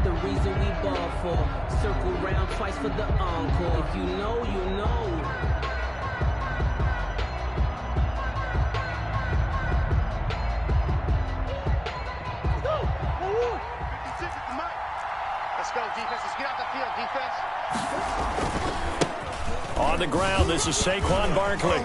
the reason we ball for. Circle round twice for the encore. If you know, you know. Let's go, defense. Let's get out the field, defense. On the ground, this is Saquon Barkley.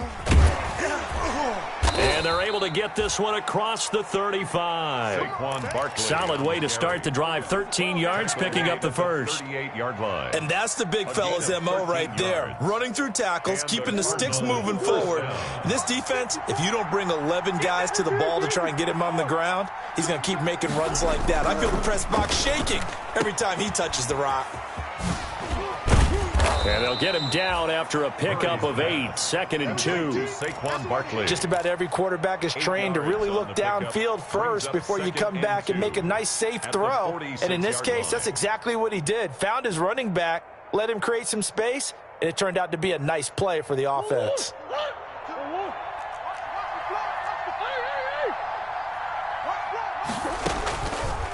And they're able to get this one across the 35. Saquon Barkley. Solid way to start the drive. 13 yards, picking up the first. 38-yard line. And that's the big fella's MO right there. Running through tackles, keeping the sticks moving forward. This defense, if you don't bring 11 guys to the ball to try and get him on the ground, he's going to keep making runs like that. I feel the press box shaking every time he touches the rock. And they'll get him down after a pickup of 8, 2nd and 2. Saquon Barkley. Just about every quarterback is trained to really look downfield first before you come back and make a nice, safe throw. And in this case, that's exactly what he did. Found his running back, let him create some space, and it turned out to be a nice play for the offense.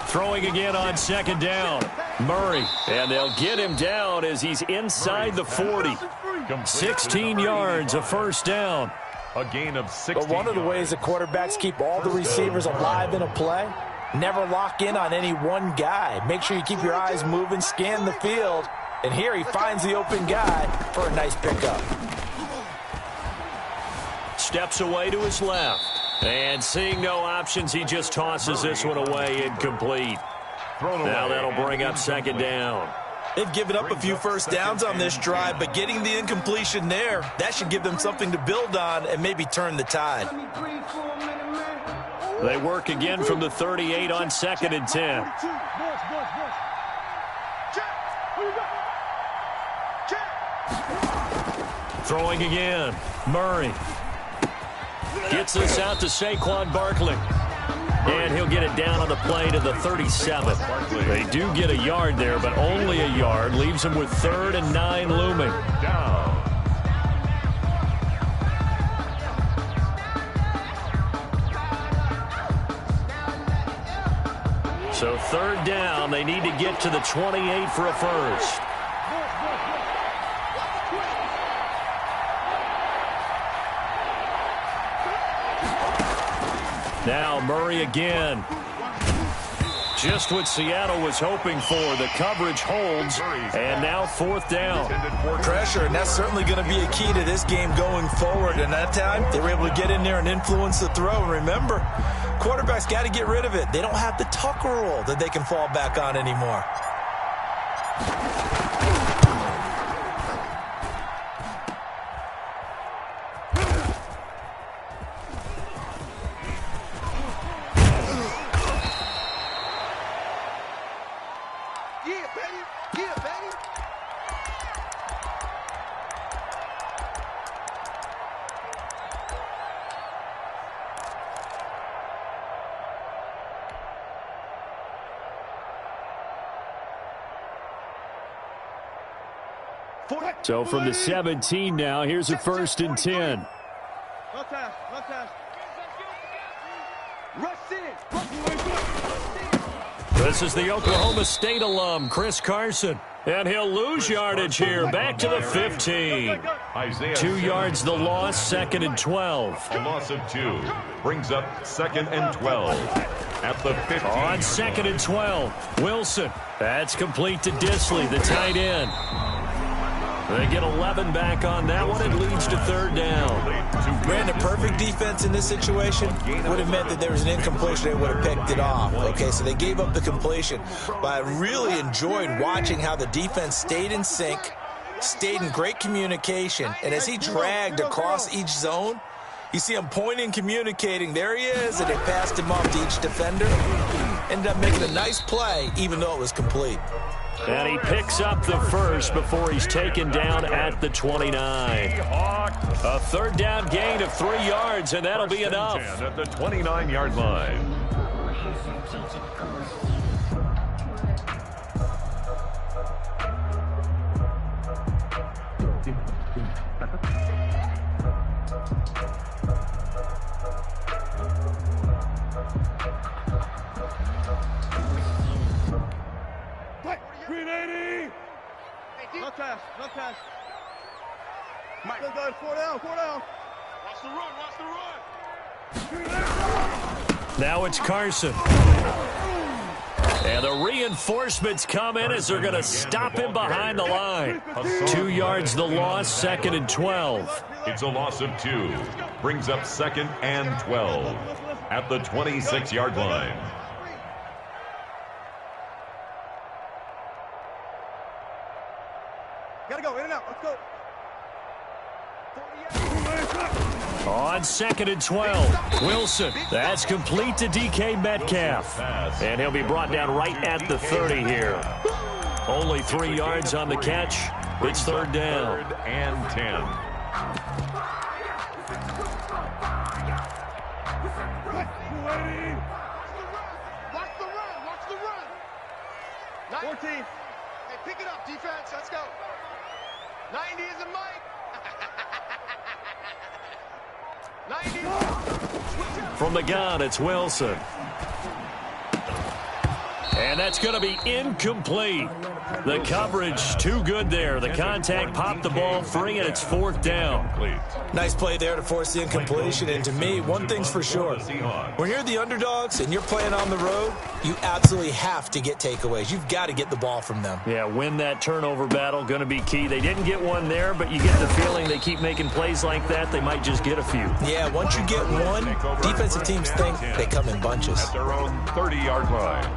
Throwing again on 2nd down. Murray, and they'll get him down as he's inside the 40. 16 yards, a first down. A gain of 16 But one of the ways the quarterbacks keep all the receivers alive in a play, never lock in on any one guy. Make sure you keep your eyes moving, scan the field, and here he finds the open guy for a nice pickup. Steps away to his left. And seeing no options, he just tosses this one away, incomplete. Now that'll bring up 2nd down. They've given up a few first downs on this drive, but getting the incompletion there, that should give them something to build on and maybe turn the tide. They work again from the 38 on 2nd and 10. Throwing again. Murray. Gets this out to Saquon Barkley. And he'll get it down on the play to the 37. They do get a yard there, but only a yard. Leaves them with 3rd and 9 looming. Down. So 3rd down. They need to get to the 28 for a first. Now Murray again. Just what Seattle was hoping for. The coverage holds, and now 4th down. Pressure, and that's certainly going to be a key to this game going forward. And that time, they were able to get in there and influence the throw. And remember, quarterbacks got to get rid of it. They don't have the tuck rule that they can fall back on anymore. So from the 17 now, here's a 1st and 10. This is the Oklahoma State alum, Chris Carson. And he'll lose yardage here, back to the 15. 2 yards the loss, 2nd and 12. A loss of 2 brings up 2nd and 12 at the 15. On 2nd and 12, Wilson. That's complete to Disley, the tight end. They get 11 back on that one. It leads to 3rd down. Brandon, perfect defense in this situation would have meant that there was an incompletion. They would have picked it off. Okay, so they gave up the completion. But I really enjoyed watching how the defense stayed in sync, stayed in great communication. And as he dragged across each zone, you see him pointing, communicating. There he is, and they passed him off to each defender. Ended up making a nice play, even though it was complete. And he picks up the first before he's taken down at the 29. A 3rd down gain of 3 yards, and that'll be enough. At the 29-yard line. No pass. Mike. Let's go. 4 down. Watch the run. Now it's Carson. And the reinforcements come in as they're going to stop him behind the line. 2 yards the loss, 2nd and 12. It's a loss of 2. Brings up 2nd and 12 at the 26-yard line. Gotta go. In and out. Let's go. On 2nd and 12, Wilson. That's complete to DK Metcalf. And he'll be brought down right at the 30 here. Only 3 yards on the catch. It's 3rd down. 3rd and 10. Watch the run. 14. Hey, pick it up, defense. Let's go. 90 is a Mike. 90. From the gun, it's Wilson. And that's going to be incomplete. The coverage too good there. The contact popped the ball free, and it's 4th down. Nice play there to force the incompletion. And to me, one thing's for sure. When you're the underdogs and you're playing on the road, you absolutely have to get takeaways. You've got to get the ball from them. Yeah, win that turnover battle, going to be key. They didn't get one there, but you get the feeling they keep making plays like that, they might just get a few. Yeah, once you get one, defensive teams think they come in bunches. At their own 30-yard line.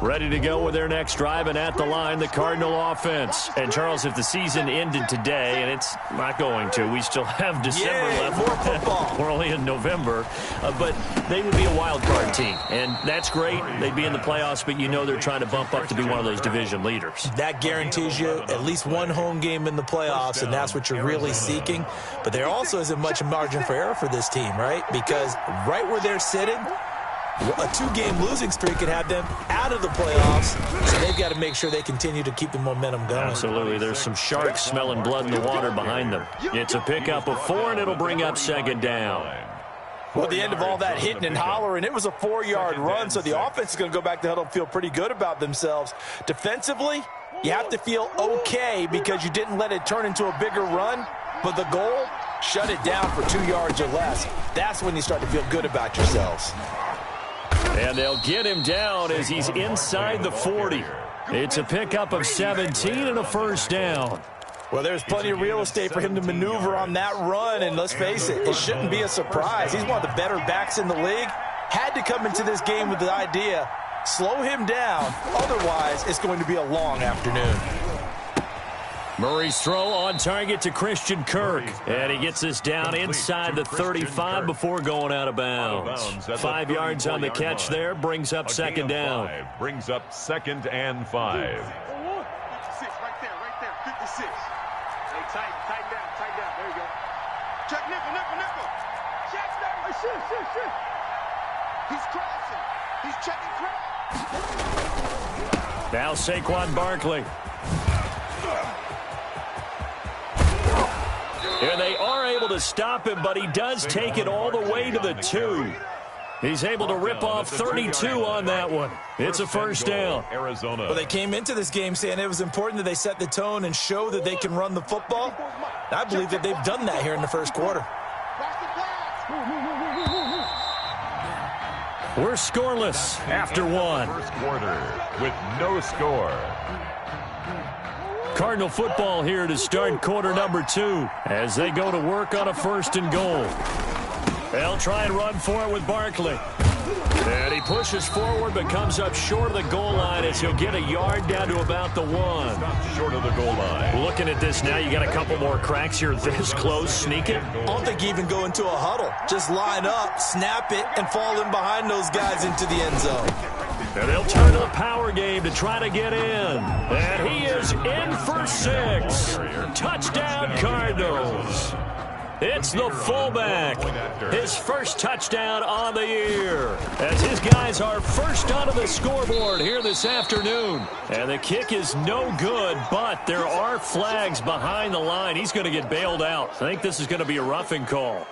Ready to go with their next drive, and at the line, the Cardinal offense. And, Charles, if the season ended today, and it's not going to, we still have December left. More football. We're only in November. But they would be a wild card team, and that's great. They'd be in the playoffs, but you know they're trying to bump up to be one of those division leaders. That guarantees you at least one home game in the playoffs, and that's what you're really seeking. But there also isn't much margin for error for this team, right? Because right where they're sitting, a 2-game losing streak could have them out of the playoffs, so they've got to make sure they continue to keep the momentum going. Absolutely. There's some sharks smelling blood in the water behind them. It's a pickup of 4, and it'll bring up 2nd down. Well, at the end of all that hitting and hollering, it was a 4-yard run, so the offense is going to go back to huddle and feel pretty good about themselves. Defensively, you have to feel okay because you didn't let it turn into a bigger run, but the goal, shut it down for 2 yards or less. That's when you start to feel good about yourselves. And they'll get him down as he's inside the 40. It's a pickup of 17 and a 1st down. Well, there's plenty of real estate for him to maneuver on that run, and let's face it, it shouldn't be a surprise. He's one of the better backs in the league. Had to come into this game with the idea, slow him down, otherwise it's going to be a long afternoon. Murray's throw on target to Christian Kirk. And he gets this down inside the 35 before going out of bounds. 5 yards on the catch there, brings up 2nd down. Brings up 2nd and 5. 56, right there, 56. Hey, tight down. There you go. Check nickel. Check down. Hey, shit. He's crossing. He's checking crack. Now Saquon Barkley. And they are able to stop him, but he does take it all the way to the 2. He's able to rip off 32 on that one. It's a 1st down. Arizona. Well, they came into this game saying it was important that they set the tone and show that they can run the football. I believe that they've done that here in the 1st quarter. We're scoreless after 1. 1st quarter with no score. Cardinal football here to start quarter number 2 as they go to work on a 1st and goal. They'll try and run for it with Barkley. And he pushes forward but comes up short of the goal line as he'll get a yard down to about the 1. Short of the goal line. Looking at this now, you got a couple more cracks here this close. Sneak it. I don't think you even go into a huddle. Just line up, snap it, and fall in behind those guys into the end zone. And they'll turn to the power game to try to get in. And he is in for 6. Touchdown, Cardinals. It's It's the fullback. His first touchdown on the year, as his guys are first onto the scoreboard here this afternoon. And the kick is no good, but there are flags behind the line. He's going to get bailed out. I think this is going to be a roughing call.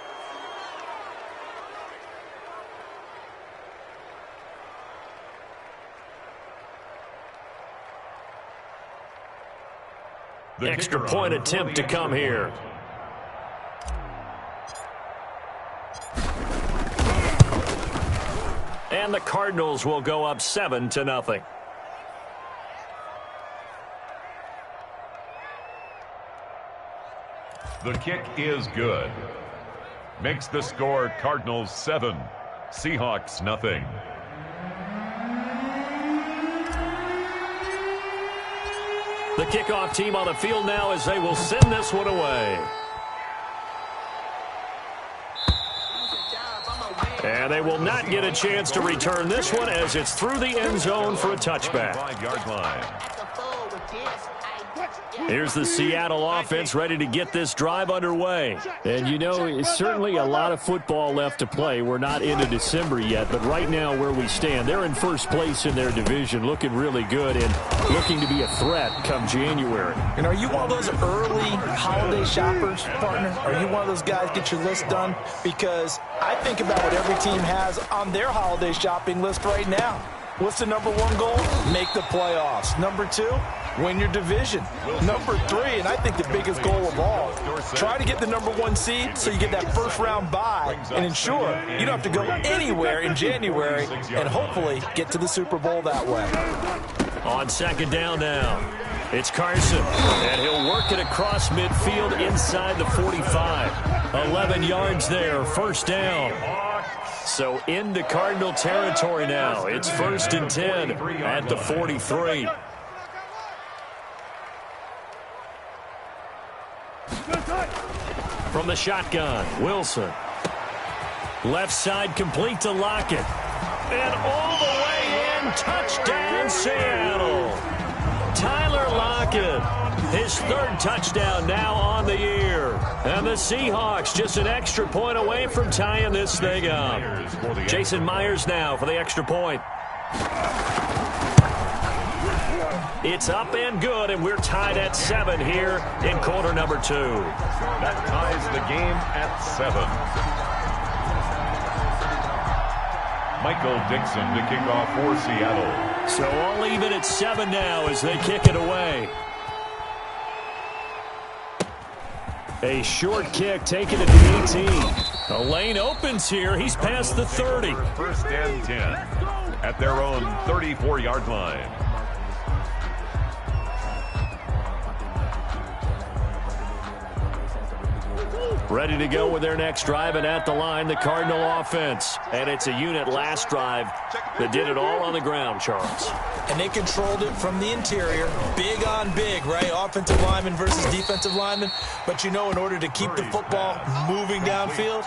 Extra point attempt to come here. And the Cardinals will go up 7-0. The kick is good. Makes the score Cardinals 7, Seahawks nothing. The kickoff team on the field now as they will send this one away. And they will not get a chance to return this one as it's through the end zone for a touchback. 5-yard line. Here's the Seattle offense ready to get this drive underway. And, you know, it's certainly a lot of football left to play. We're not into December yet, but right now where we stand, they're in first place in their division, looking really good and looking to be a threat come January. And are you one of those early holiday shoppers, partner? Are you one of those guys get your list done? Because I think about what every team has on their holiday shopping list right now. What's the number one goal? Make the playoffs. Number two, win your division. Number three, and I think the biggest goal of all, try to get the number one seed so you get that first round bye and ensure you don't have to go anywhere in January and hopefully get to the Super Bowl that way. On second down now, it's Carson, and he'll work it across midfield inside the 45. 11 yards there, first down. So into Cardinal territory now. It's 1st and 10 at the 43. From the shotgun, Wilson. Left side complete to Lockett. And all the way in, touchdown Seattle. Tyler Lockett, his 3rd touchdown now on the year. And the Seahawks just an extra point away from tying this thing up. Jason Myers now for the extra point. It's up and good, and we're tied at 7 here in quarter number 2. That ties the game at 7. Michael Dixon to kick off for Seattle. So all even at 7 now as they kick it away. A short kick taken at the 18. The lane opens here. He's past the 30. 1st and 10 at their own 34-yard line. Ready to go with their next drive, and at the line, the Cardinal offense. And it's a unit last drive that did it all on the ground, Charles. And they controlled it from the interior. Big on big, right? Offensive lineman versus defensive lineman. But, you know, in order to keep the football moving downfield,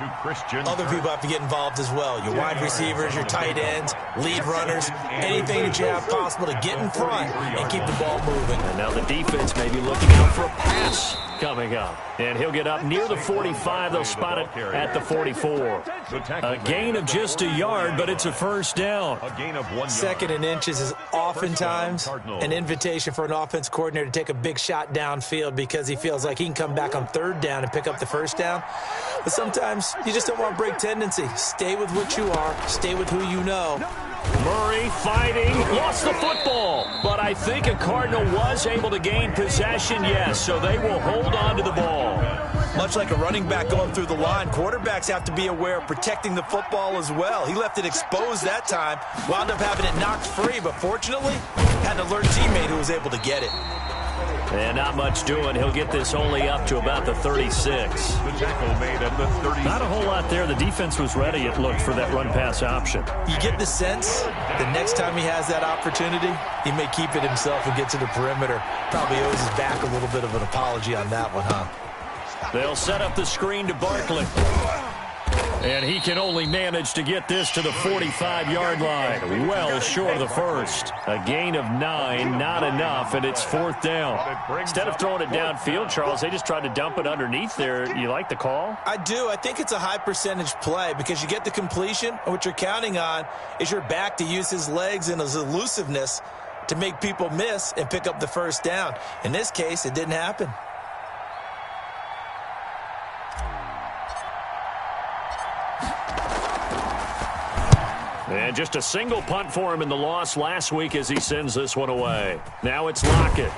other people have to get involved as well. Your wide receivers, your tight ends, lead runners, anything that you have possible to get in front and keep the ball moving. And now the defense may be looking out for a pass coming up. And he'll get up near the 45. They'll spot it at the 44. A gain of just a yard, but it's a first down. A gain of 1 yard. 2nd and inches is oftentimes an invitation for an offense coordinator to take a big shot downfield because he feels like he can come back on 3rd down and pick up the first down. But sometimes you just don't want to break tendency. Stay with what you are. Stay with who you know. Murray fighting, lost the football. But I think a Cardinal was able to gain possession, yes, so they will hold on to the ball. Much like a running back going through the line, quarterbacks have to be aware of protecting the football as well. He left it exposed that time, wound up having it knocked free, but fortunately, had an alert teammate who was able to get it. And not much doing. He'll get this only up to about the 36. The tackle made at the 30. Not a whole lot there. The defense was ready, it looked, for that run-pass option. You get the sense the next time he has that opportunity, he may keep it himself and get to the perimeter. Probably owes his back a little bit of an apology on that one, huh? They'll set up the screen to Barkley. And he can only manage to get this to the 45-yard line. Well short of the first. A gain of 9, not enough, and it's 4th down. Instead of throwing it downfield, Charles, they just tried to dump it underneath there. You like the call? I do. I think it's a high percentage play because you get the completion, and what you're counting on is your back to use his legs and his elusiveness to make people miss and pick up the first down. In this case, it didn't happen. And just a single punt for him in the loss last week as he sends this one away. Now it's Lockett.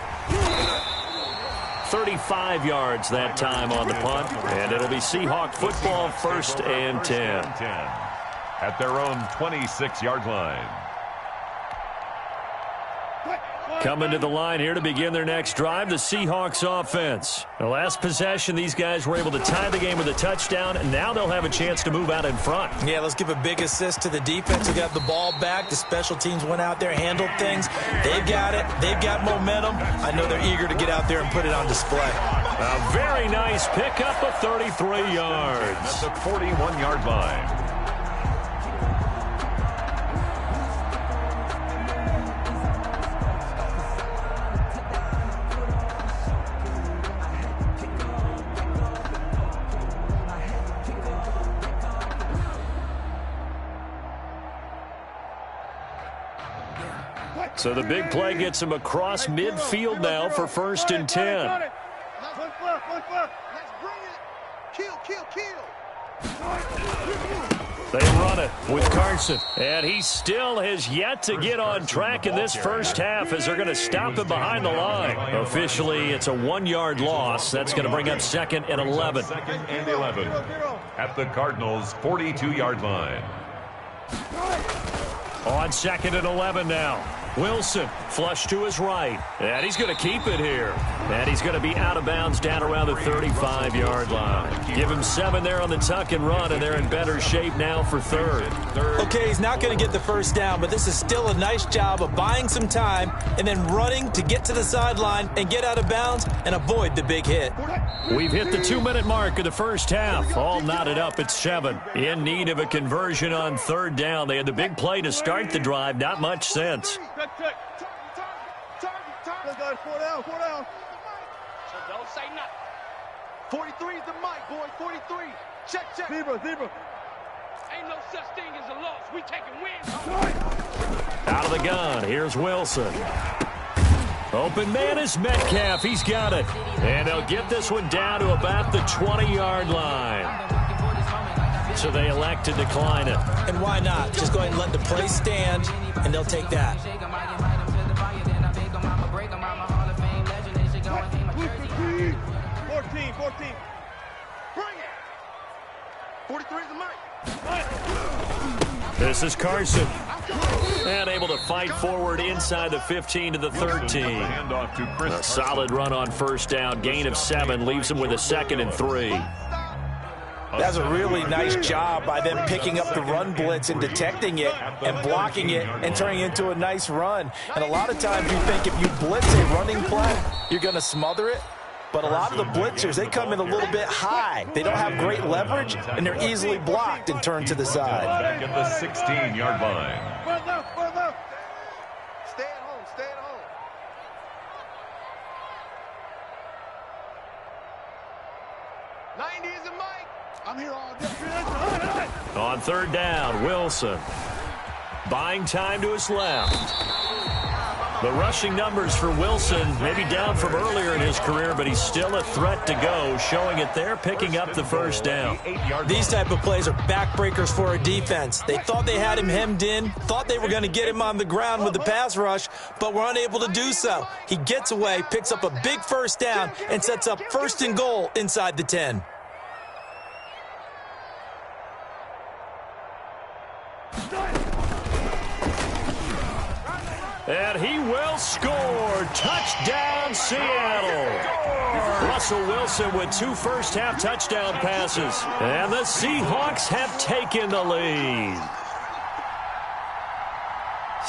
35 yards that time on the punt, and it'll be Seahawk football, 1st and 10. At their own 26-yard line. Coming to the line here to begin their next drive, the Seahawks offense. The last possession, these guys were able to tie the game with a touchdown, and now they'll have a chance to move out in front. Yeah, let's give a big assist to the defense who got the ball back. The special teams went out there, handled things. They've got it. They've got momentum. I know they're eager to get out there and put it on display. A very nice pickup of 33 yards. At the 41-yard line. So the big play gets him across midfield now for 1st and 10. Let's bring it. Kill. They run it with Carson. And he still has yet to get on track in this first half as they're going to stop him behind the line. Officially, it's a 1-yard loss. That's going to bring up 2nd and 11. 2nd and 11. At the Cardinals' 42-yard line. On 2nd and 11 now. Wilson, flush to his right. And he's going to keep it here. And he's going to be out of bounds down around the 35-yard line. Give him 7 there on the tuck and run, and they're in better shape now for 3rd. Okay, he's not going to get the first down, but this is still a nice job of buying some time and then running to get to the sideline and get out of bounds and avoid the big hit. We've hit the 2-minute mark of the first half. All knotted up at 7. In need of a conversion on 3rd down. They had the big play to start the drive. Not much since. Target. 4 down. So don't say nothing. 43 is the mic, boy. 43. Check. Zebra. Ain't no such thing as a loss. We taking wins. Out of the gun. Here's Wilson. Open man is Metcalf. He's got it. And they'll get this one down to about the 20-yard line. So they elect to decline it. And why not? Just go ahead and let the play stand, and they'll take that. 14. Bring it. 43 is the mic. This is Carson. And able to fight forward inside the 15 to the 13. A solid run on 1st down. Gain of 7 leaves him with a 2nd and 3. That's a really nice job by them picking up the run blitz and detecting it and blocking it and turning it into a nice run. And a lot of times you think if you blitz a running play, you're going to smother it. But a lot of the blitzers, they come in a little bit high. They don't have great leverage, and they're easily blocked and turned to the side. Back at the 16-yard line. Stay at home. 90 is the mic. I'm here all day. On 3rd down, Wilson. Buying time to his left. The rushing numbers for Wilson maybe down from earlier in his career, but he's still a threat to go, showing it there, picking up the 1st down. These type of plays are backbreakers for a defense. They thought they had him hemmed in, thought they were going to get him on the ground with the pass rush, but were unable to do so. He gets away, picks up a big 1st down, and sets up 1st and goal inside the 10. And he will score. Touchdown, Seattle. Russell Wilson with 2 first-half touchdown passes. And the Seahawks have taken the lead.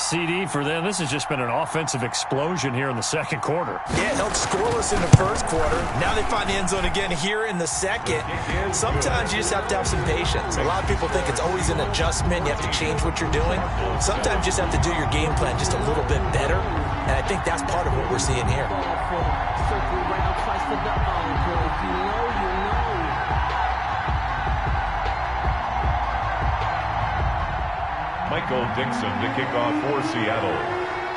CD for them. This has just been an offensive explosion here in the second quarter. Yeah, held scoreless in the first quarter. Now they find the end zone again here in the second. Sometimes you just have to have some patience. A lot of people think it's always an adjustment. You have to change what you're doing. Sometimes you just have to do your game plan just a little bit better. And I think that's part of what we're seeing here. Circle round twice for the encore. If you know, you know. Michael Dixon to kick off for Seattle.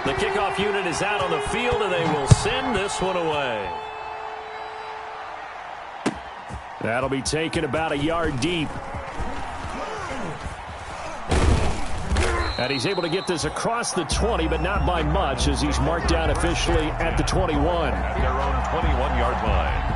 The kickoff unit is out on the field, and they will send this one away. That'll be taken about a yard deep. And he's able to get this across the 20, but not by much, as he's marked down officially at the 21. At their own 21-yard line.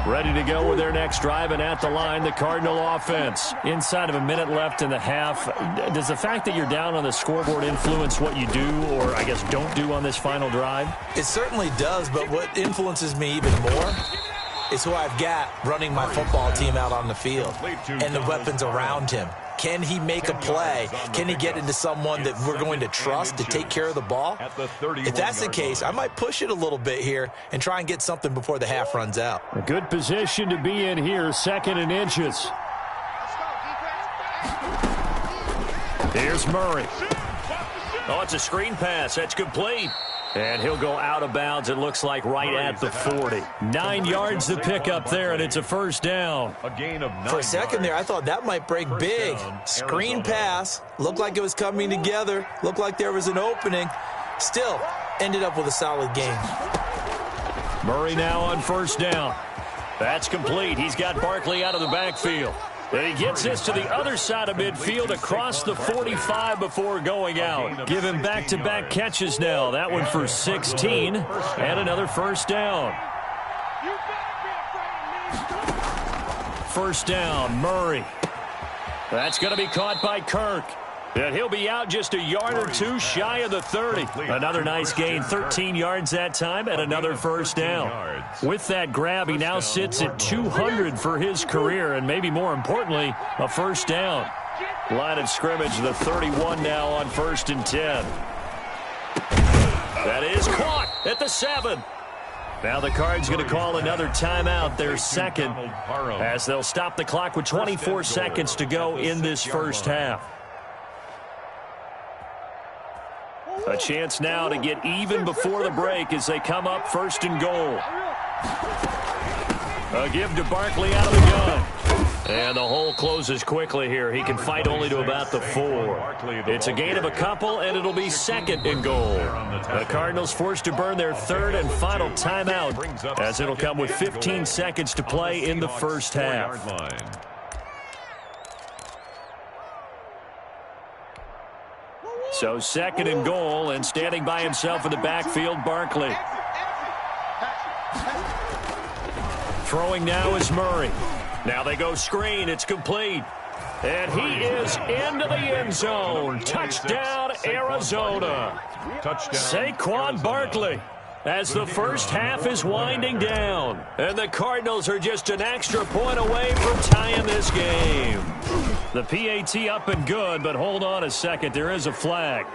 Ready to go with their next drive, and at the line, the Cardinal offense. Inside of a minute left in the half, does the fact that you're down on the scoreboard influence what you do, or I guess don't do on this final drive? It certainly does, but what influences me even more is who I've got running my football team out on the field and the weapons around him. Can he make a play? Can he get into someone that we're going to trust to take care of the ball? If that's the case, I might push it a little bit here and try and get something before the half runs out. A good position to be in here, 2nd and inches. Here's Murray. Oh, it's a screen pass. That's complete. And he'll go out of bounds, it looks like, right at the 40. 9 yards to pick up there, and it's a first down. A gain of 9 For a second there, I thought that might break big. Screen pass. Looked like it was coming together. Looked like there was an opening. Still, ended up with a solid game. Murray now on first down. That's complete. He's got Barkley out of the backfield. And he gets this to the other side of midfield across the 45 before going out. Give him back-to-back catches now. That one for 16 and another first down. First down, Murray. That's going to be caught by Kirk. And he'll be out just a yard or two shy of the 30. Another nice gain, 13 yards that time, and another first down. With that grab, he now sits at 200 for his career, and maybe more importantly, a first down. Line of scrimmage, the 31 now on 1st and 10. That is caught at the 7. Now the Cards going to call another timeout, their second, as they'll stop the clock with 24 seconds to go in this first half. A chance now to get even before the break as they come up 1st and goal. A give to Barkley out of the gun. And the hole closes quickly here. He can fight only to about the 4. It's a gain of a couple, and it'll be 2nd and goal. The Cardinals forced to burn their 3rd and final timeout, as it'll come with 15 seconds to play in the first half. So 2nd and goal, and standing by himself in the backfield, Barkley. Throwing now is Murray. Now they go screen. It's complete. And he is into the end zone. Touchdown, Arizona. Saquon Barkley. As the first half is winding down. And the Cardinals are just an extra point away from tying this game. The PAT up and good, but hold on a second. There is a flag.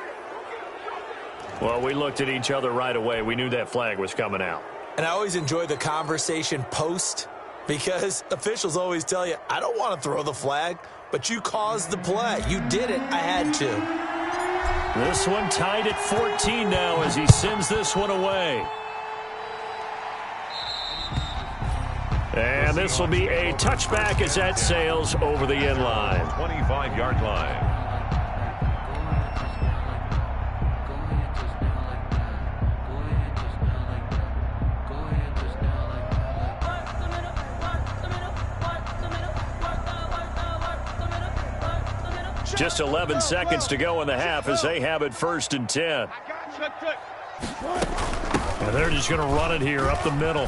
Well, we looked at each other right away. We knew that flag was coming out. And I always enjoy the conversation post, because officials always tell you, I don't want to throw the flag, but you caused the play. You did it. I had to. This one tied at 14 now as he sends this one away. And this will be a touchback as that sails over the end line. 25-yard line. Just 11 seconds to go in the half as they have it 1st and 10. And they're just going to run it here up the middle.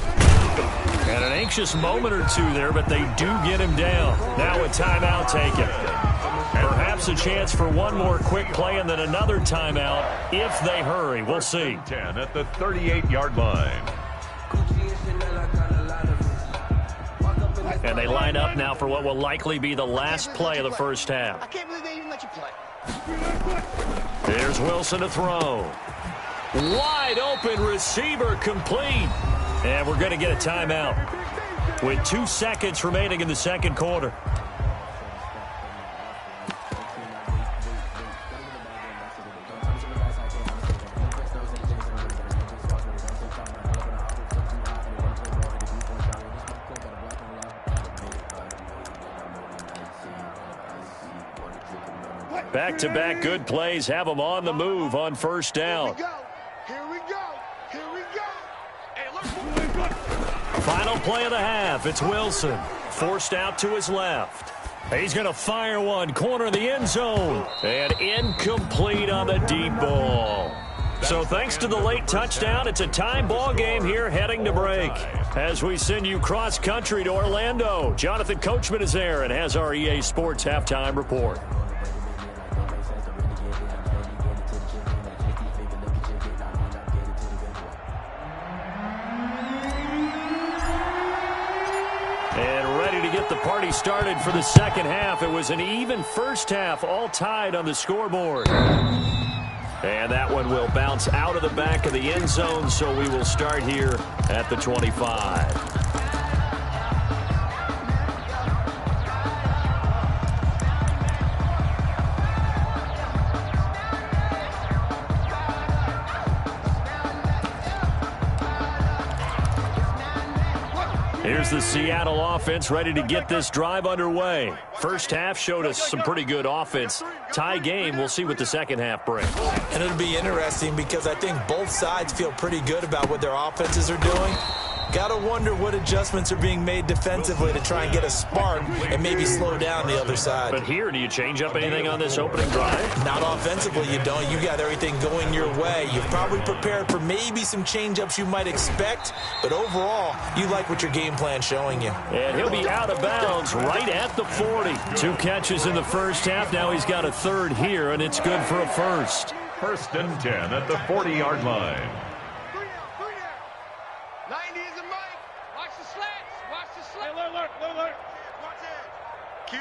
And an anxious moment or two there, but they do get him down. Now a timeout taken. Perhaps a chance for one more quick play and then another timeout if they hurry. We'll see. 10 at the 38-yard line. And they line up now for what will likely be the last play of the first half. I can't believe they even let you play. There's Wilson to throw. Wide open receiver complete. And we're going to get a timeout with 2 seconds remaining in the second quarter. Back-to-back good plays have them on the move on first down. Here we go. Here we go. Hey, look. Final play of the half. It's Wilson. Forced out to his left. He's going to fire one. Corner of the end zone. And incomplete on the deep ball. So thanks to the late touchdown, it's a time ball game here heading to break. As we send you cross-country to Orlando, Jonathan Coachman is there and has our EA Sports halftime report. The party started for the second half. It was an even first half, all tied on the scoreboard. And that one will bounce out of the back of the end zone, so we will start here at the 25. Here's the Seattle offense ready to get this drive underway. First half showed us some pretty good offense. Tie game, we'll see what the second half brings. And it'll be interesting because I think both sides feel pretty good about what their offenses are doing. Got to wonder what adjustments are being made defensively to try and get a spark and maybe slow down the other side. But here, do you change up anything on this opening drive? Not offensively, you don't. You got everything going your way. You've probably prepared for maybe some change-ups you might expect, but overall, you like what your game plan's showing you. And he'll be out of bounds right at the 40. 2 catches in the first half. Now he's got a third here, and it's good for a first. First and 10 at the 40-yard line. 90 is a mic. Watch the slats. Watch the slats. Hey, alert. Watch it. Kill.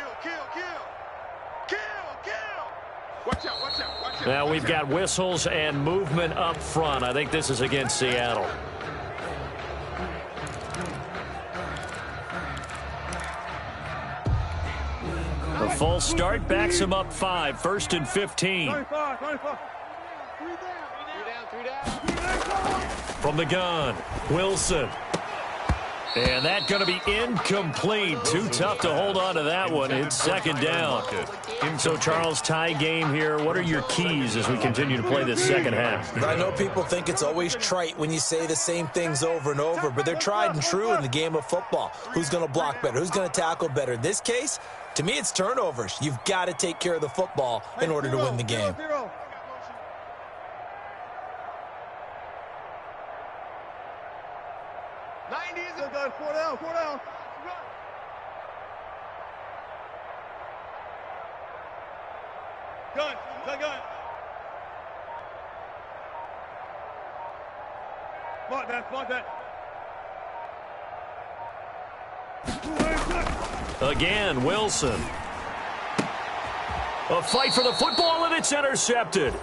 Watch out. Now we've got whistles and movement up front. I think this is against Seattle. The false start backs him up 5. First and 15. 25. 3 down. From the gun, Wilson. And that's going to be incomplete. Too tough to hold on to that one. It's second down. So, Charles, tie game here. What are your keys as we continue to play this second half? I know people think it's always trite when you say the same things over and over, but they're tried and true in the game of football. Who's going to block better? Who's going to tackle better? In this case, to me, it's turnovers. You've got to take care of the football in order to win the game. 90 is a gun. 4 down. Gun. Spot that. Again, Wilson. A fight for the football, and it's intercepted.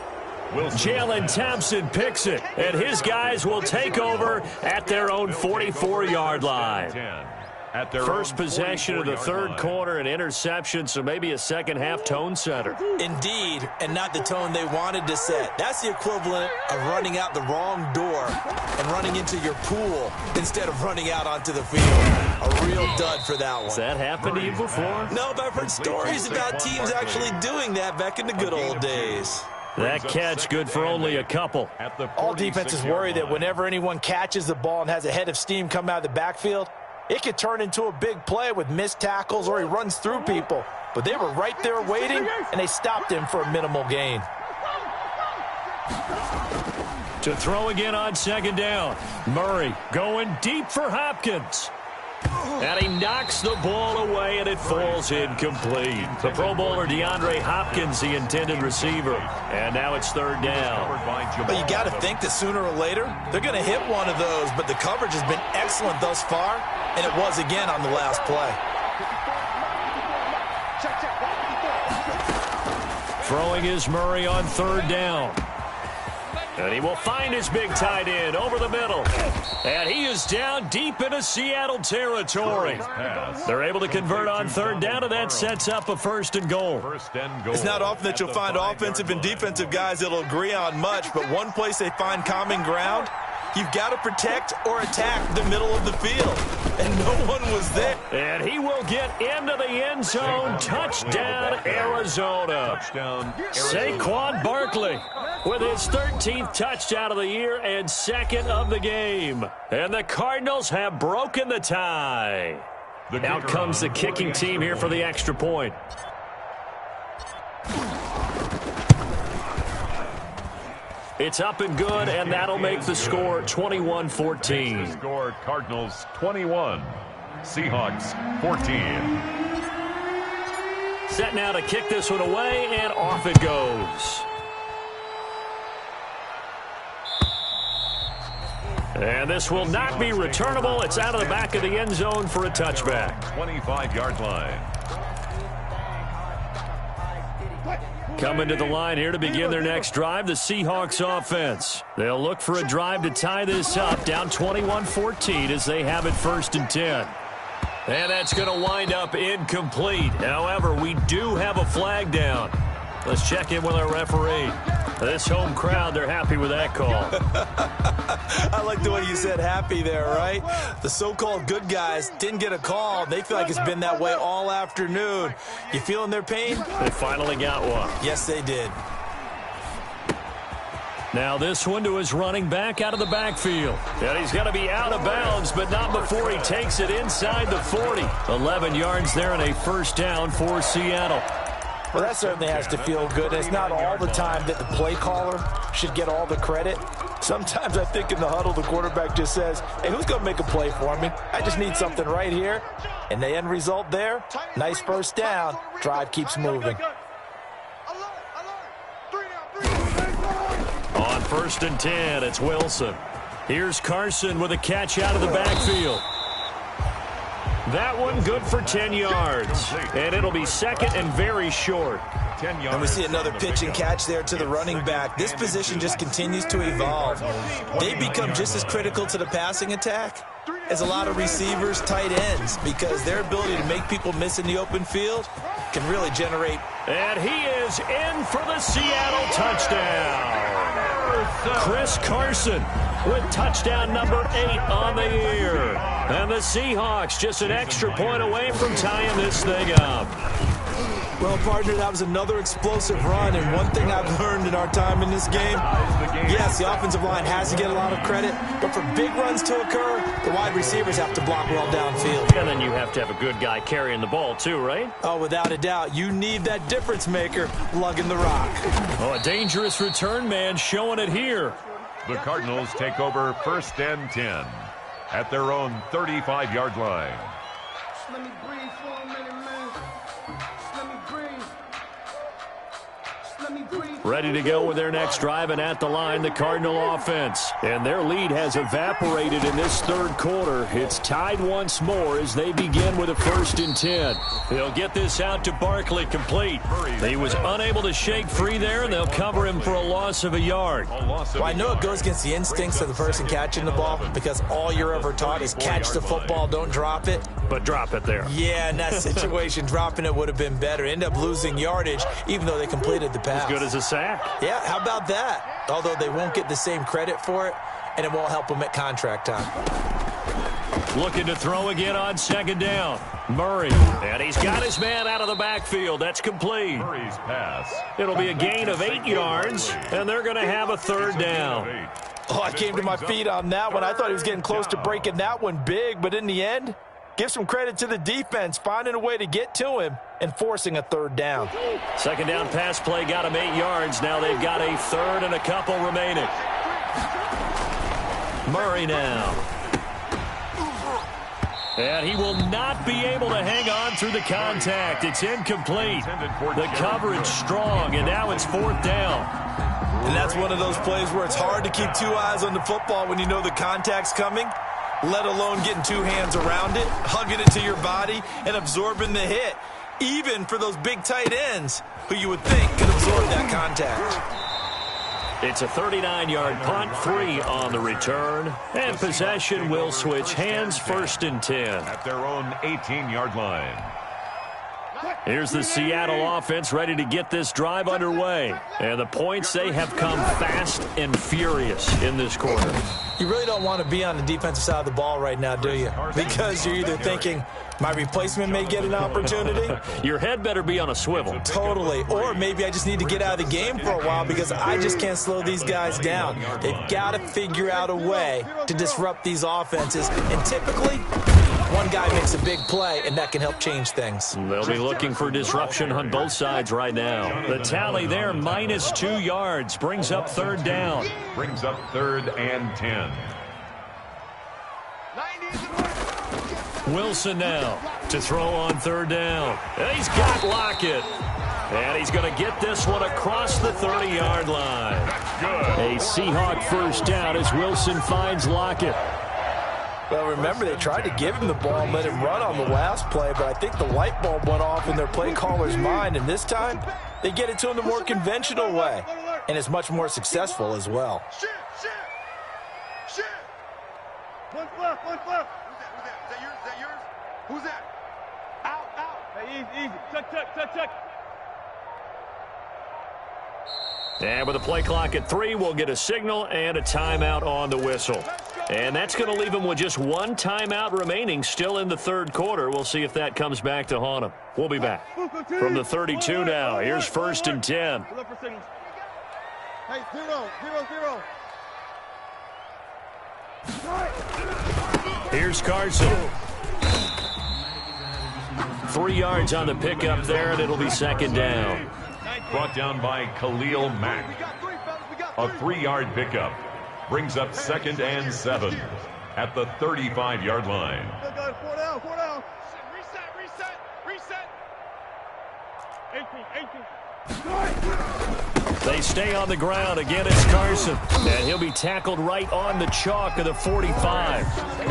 Jalen Thompson picks it, and his guys will take over at their own 44-yard line. First possession of the third quarter, an interception, so maybe a second-half tone setter. Indeed, and not the tone they wanted to set. That's the equivalent of running out the wrong door and running into your pool instead of running out onto the field. A real dud for that one. Has that happened to you before? No, but I've heard stories about teams actually doing that back in the good old days. That catch good for only a couple. All defenses worry that whenever anyone catches the ball and has a head of steam come out of the backfield, it could turn into a big play with missed tackles or he runs through people. But they were right there waiting, and they stopped him for a minimal gain. To throw again on second down. Murray going deep for Hopkins. And he knocks the ball away, and it falls incomplete. The Pro Bowler DeAndre Hopkins, the intended receiver. And now it's third down. But you got to think that sooner or later, they're going to hit one of those. But the coverage has been excellent thus far, and it was again on the last play. Throwing is Murray on third down. And he will find his big tight end over the middle. And he is down deep into Seattle territory. They're able to convert on third down, and that sets up a first and goal. It's not often that you'll find offensive and defensive guys that'll agree on much, but one place they find common ground, you've got to protect or attack the middle of the field. And no one was there. And he will get into the end zone. Touchdown, Arizona. Saquon Barkley with his 13th touchdown of the year and second of the game. And the Cardinals have broken the tie. Out comes the kicking team here for the extra point. It's up and good, and that'll make the score 21-14. Score Cardinals 21, Seahawks 14. Set now to kick this one away, and off it goes. And this will not be returnable. It's out of the back of the end zone for a touchback. 25-yard line. Coming to the line here to begin their next drive, the Seahawks offense. They'll look for a drive to tie this up, down 21-14 as they have it 1st and 10. And that's going to wind up incomplete. However, we do have a flag down. Let's check in with our referee. This home crowd, they're happy with that call. I like the way you said happy there, right? The so-called good guys didn't get a call. They feel like it's been that way all afternoon. You feeling their pain? They finally got one. Yes, they did. Now this one to his running back out of the backfield. And he's going to be out of bounds, but not before he takes it inside the 40. 11 yards there and a first down for Seattle. Well, that certainly has to feel good. It's not all the time that the play caller should get all the credit. Sometimes I think in the huddle, the quarterback just says, hey, who's going to make a play for me? I just need something right here. And the end result there, nice first down. Drive keeps moving. On 1st and 10, it's Wilson. Here's Carson with a catch out of the backfield. That one good for 10 yards. And it'll be second and very short. 10 yards. And we see another pitch and catch there to the running back. This position just continues to evolve. They become just as critical to the passing attack as a lot of receivers, tight ends, because their ability to make people miss in the open field can really generate. And he is in for the Seattle touchdown. Chris Carson with touchdown number 8 on the year. And the Seahawks just an extra point away from tying this thing up. Well, partner, that was another explosive run, and one thing I've learned in our time in this game, yes, the offensive line has to get a lot of credit, but for big runs to occur, the wide receivers have to block well downfield. And then you have to have a good guy carrying the ball too, right? Oh, without a doubt. You need that difference maker lugging the rock. Oh, a dangerous return man showing it here. The Cardinals take over 1st and 10 at their own 35-yard line. Let me breathe for a minute, man. Let me breathe. Let me breathe. Ready to go with their next drive, and at the line, the Cardinal offense. And their lead has evaporated in this third quarter. It's tied once more as they begin with a 1st and 10. They'll get this out to Barkley, complete. He was unable to shake free there, and they'll cover him for a loss of a yard. Well, I know it goes against the instincts of the person catching the ball because all you're ever taught is catch the football, don't drop it. But drop it there. Yeah, in that situation, dropping it would have been better. End up losing yardage, even though they completed the pass. As good as a sack. Yeah, how about that? Although they won't get the same credit for it, and it won't help them at contract time. Looking to throw again on 2nd down. Murray, and he's got his man out of the backfield. That's complete. Murray's pass. It'll be a gain of 8 yards, and they're going to have a 3rd down. Oh, I came to my feet on that one. I thought he was getting close to breaking that one big, but in the end, give some credit to the defense, finding a way to get to him and forcing a 3rd down. 2nd down pass play got him 8 yards. Now they've got a 3rd and a couple remaining. Murray now. And he will not be able to hang on through the contact. It's incomplete. The coverage strong, and now it's 4th down. And that's one of those plays where it's hard to keep 2 eyes on the football when you know the contact's coming, let alone getting 2 hands around it, hugging it to your body, and absorbing the hit. even for those big tight ends who you would think could absorb that contact. It's a 39-yard punt, 3 on the return, and possession will switch hands, 1st and 10. At their own 18-yard line. Here's the Seattle offense ready to get this drive underway. And the points, they have come fast and furious in this quarter. You really don't want to be on the defensive side of the ball right now, do you? Because you're either thinking, my replacement may get an opportunity. Your head better be on a swivel. Totally. Or maybe I just need to get out of the game for a while because I just can't slow these guys down. They've got to figure out a way to disrupt these offenses. And typically, one guy makes a big play, and that can help change things. They'll be looking for disruption on both sides right now. The tally there, minus 2 yards, brings up 3rd down. Brings up 3rd and 10. Wilson now to throw on 3rd down. He's got Lockett. And he's going to get this one across the 30-yard line. A Seahawk 1st down as Wilson finds Lockett. Well, remember, they tried to give him the ball and let him run on the last play, but I think the light bulb went off in their play caller's mind, and this time they get it to him the more conventional way, and it's much more successful as well. Shit. One left. Who's that? Is that yours? Who's that? Out. Hey, easy. Tuck. And with the play clock at 3, we'll get a signal and a timeout on the whistle. And that's going to leave them with just 1 timeout remaining still in the 3rd quarter. We'll see if that comes back to haunt them. We'll be back. From the 32 now, here's 1st and 10. Hey, 0. Here's Carson. 3 yards on the pickup there, and it'll be 2nd down. Brought down by Khalil Mack. A 3-yard pickup. Brings up 2nd and 7 at the 35-yard line. 4 down. Reset. 18. They stay on the ground. Again, it's Carson. And he'll be tackled right on the chalk of the 45.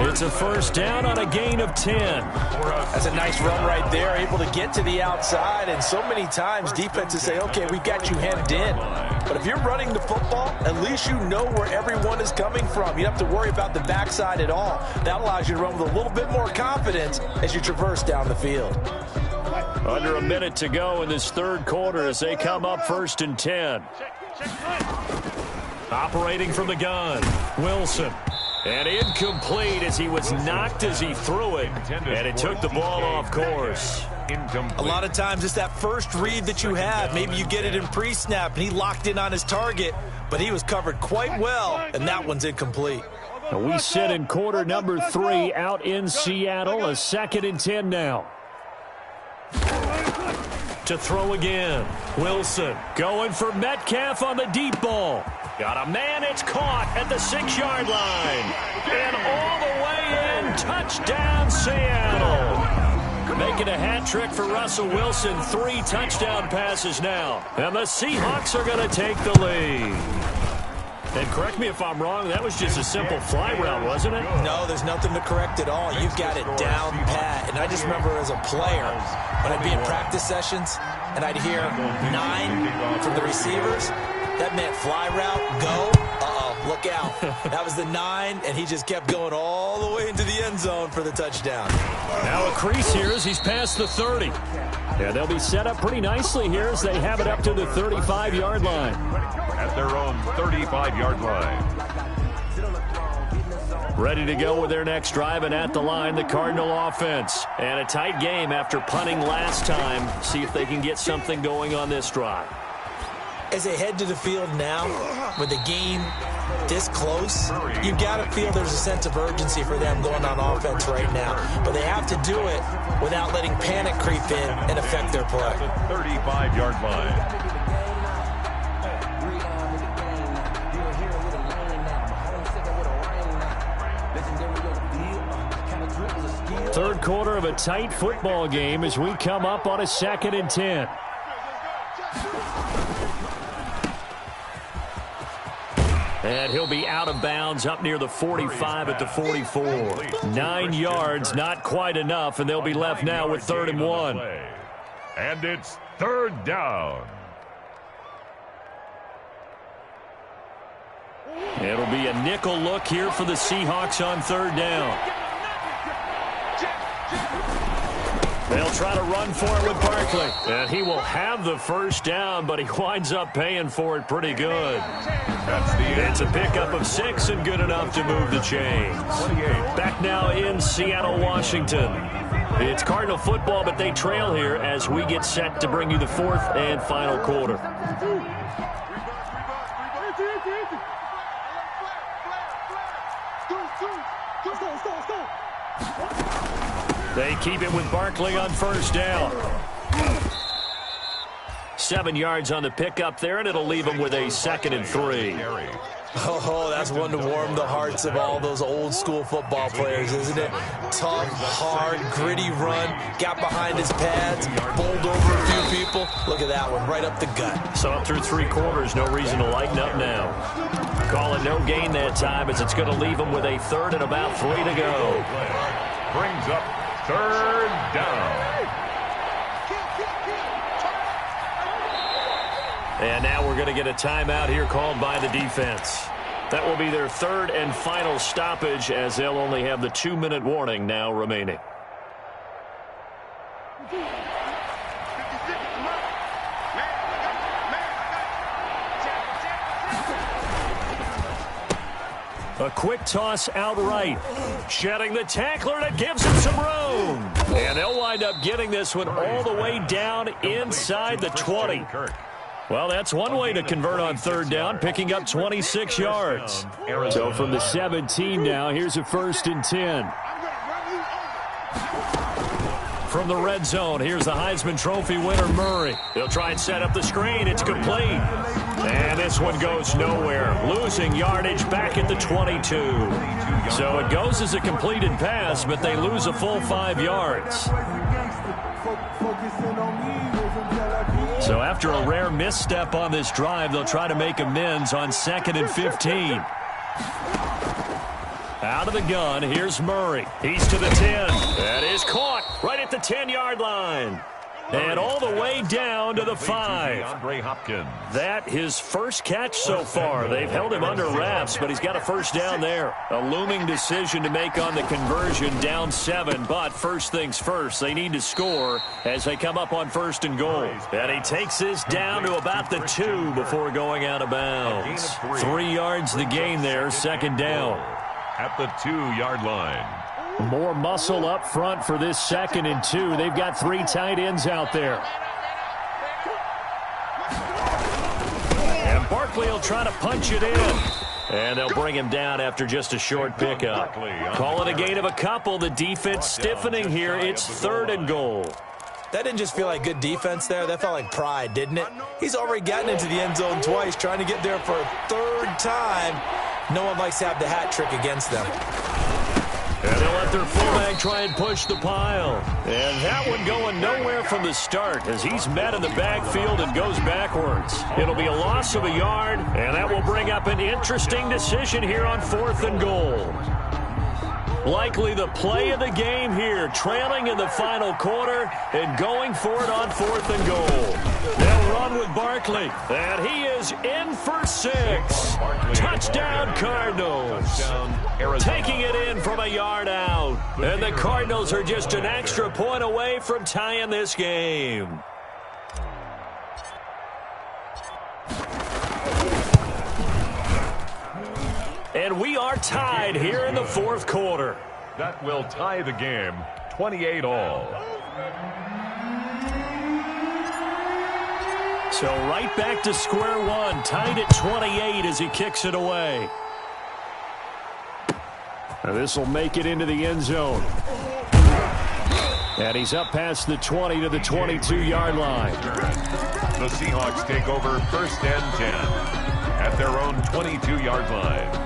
It's a 1st down on a gain of 10. That's a nice run right there, able to get to the outside. And so many times defenses say, okay, we've got you hemmed in. But if you're running the football, at least you know where everyone is coming from. You don't have to worry about the backside at all. That allows you to run with a little bit more confidence as you traverse down the field. Under a minute to go in this 3rd quarter as they come up 1st and 10. Operating from the gun, Wilson. And incomplete as he was knocked as he threw it. And it took the ball off course. A lot of times it's that first read that you have. Maybe you get it in pre-snap and he locked in on his target, but he was covered quite well, and that one's incomplete. And we sit in quarter number 3 out in Seattle. A 2nd and 10 now. To throw again. Wilson going for Metcalf on the deep ball. Got a man, it's caught at the 6-yard line. And all the way in, touchdown Seattle. Making a hat trick for Russell Wilson. 3 touchdown passes now. And the Seahawks are going to take the lead. And correct me if I'm wrong, that was just a simple fly route, wasn't it? No, there's nothing to correct at all. You've got it down pat. And I just remember as a player, when I'd be in practice sessions, and I'd hear 9 from the receivers, that meant fly route, go, look out. That was the 9, and he just kept going all the way into the end zone for the touchdown. Now a crease here as he's past the 30. Yeah, they'll be set up pretty nicely here as they have it up to the 35-yard line. At their own 35-yard line. Ready to go with their next drive, and at the line, the Cardinal offense. And a tight game after punting last time. See if they can get something going on this drive. As they head to the field now, with the game this close, you've got to feel there's a sense of urgency for them going on offense right now. But they have to do it without letting panic creep in and affect their play. At the 35-yard line. 3rd quarter of a tight football game as we come up on a 2nd and 10. And he'll be out of bounds up near the 45 at the 44. 9 yards, not quite enough, and they'll be left now with 3rd and 1. And it's third down. It'll be a nickel look here for the Seahawks on third down. They'll try to run for it with Barkley. And he will have the first down, but he winds up paying for it pretty good. It's a pickup of 6 and good enough to move the chains. Back now in Seattle, Washington. It's Cardinal football, but they trail here as we get set to bring you the fourth and final quarter. They keep it with Barkley on first down. 7 yards on the pickup there, and it'll leave them with a 2nd and 3. Oh, that's one to warm the hearts of all those old school football players, isn't it? Tough, hard, gritty run, got behind his pads, bowled over a few people. Look at that one, right up the gut. So up through 3 quarters, no reason to lighten up now. Call it no gain that time as it's going to leave them with a 3rd and about 3 to go. Brings up third down. And now we're going to get a timeout here called by the defense. That will be their 3rd and final stoppage as they'll only have the 2-minute warning now remaining. A quick toss outright. Shedding the tackler that gives him some room. And they'll wind up getting this one all the way down inside the 20. Well, that's one way to convert on third down, picking up 26 yards. So from the 17 now, here's a 1st and 10. From the red zone, here's the Heisman Trophy winner, Murray. He'll try and set up the screen. It's complete. And this one goes nowhere. Losing yardage back at the 22. So it goes as a completed pass, but they lose a full 5 yards. So after a rare misstep on this drive, they'll try to make amends on 2nd and 15. Out of the gun, here's Murray. He's to the 10. That is caught right at the 10-yard line. And all the way down to the 5. That his first catch so far. They've held him under wraps, but he's got a first down there. A looming decision to make on the conversion, down 7. But first things first, they need to score as they come up on 1st and goal. And he takes this down to about the 2 before going out of bounds. 3 yards the gain there, 2nd down. At the 2-yard line. More muscle up front for this 2nd and 2. They've got 3 tight ends out there. And Barkley will try to punch it in. And they'll bring him down after just a short pickup. Call it a gain of a couple. The defense stiffening here. It's 3rd and goal. That didn't just feel like good defense there. That felt like pride, didn't it? He's already gotten into the end zone twice, trying to get there for a 3rd time. No one likes to have the hat trick against them. And they'll let their fullback try and push the pile. And that one going nowhere from the start as he's met in the backfield and goes backwards. It'll be a loss of a yard, and that will bring up an interesting decision here on 4th and goal. Likely the play of the game here, trailing in the final quarter and going for it on 4th and goal. They'll run with Barkley, and he is in for 6. Touchdown, Cardinals. Taking it in from a yard out. And the Cardinals are just an extra point away from tying this game. And we are tied here in the 4th quarter. That will tie the game, 28 all. So right back to square one, tied at 28 as he kicks it away. Now this will make it into the end zone. And he's up past the 20 to the 22-yard line. The Seahawks take over 1st and 10 at their own 22-yard line.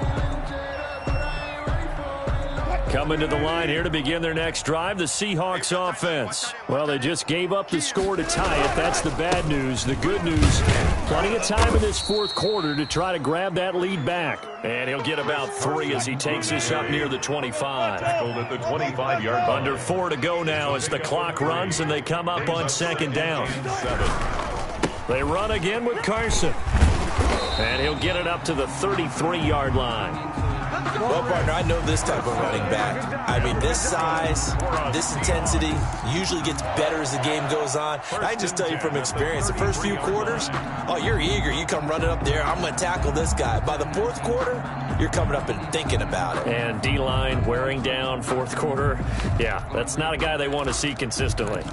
Coming to the line here to begin their next drive, the Seahawks offense. Well, they just gave up the score to tie it. That's the bad news. The good news, plenty of time in this fourth quarter to try to grab that lead back. And he'll get about 3 as he takes this up near the 25. Tackled at the 25-yard line. Under 4 to go now as the clock runs and they come up on second down. 7. They run again with Carson. And he'll get it up to the 33-yard line. Well, partner, I know this type of running back. I mean, this size, this intensity usually gets better as the game goes on. And I can just tell you from experience, the first few quarters, oh, you're eager. You come running up there, I'm going to tackle this guy. By the fourth quarter, you're coming up and thinking about it. And D-line wearing down fourth quarter. Yeah, that's not a guy they want to see consistently.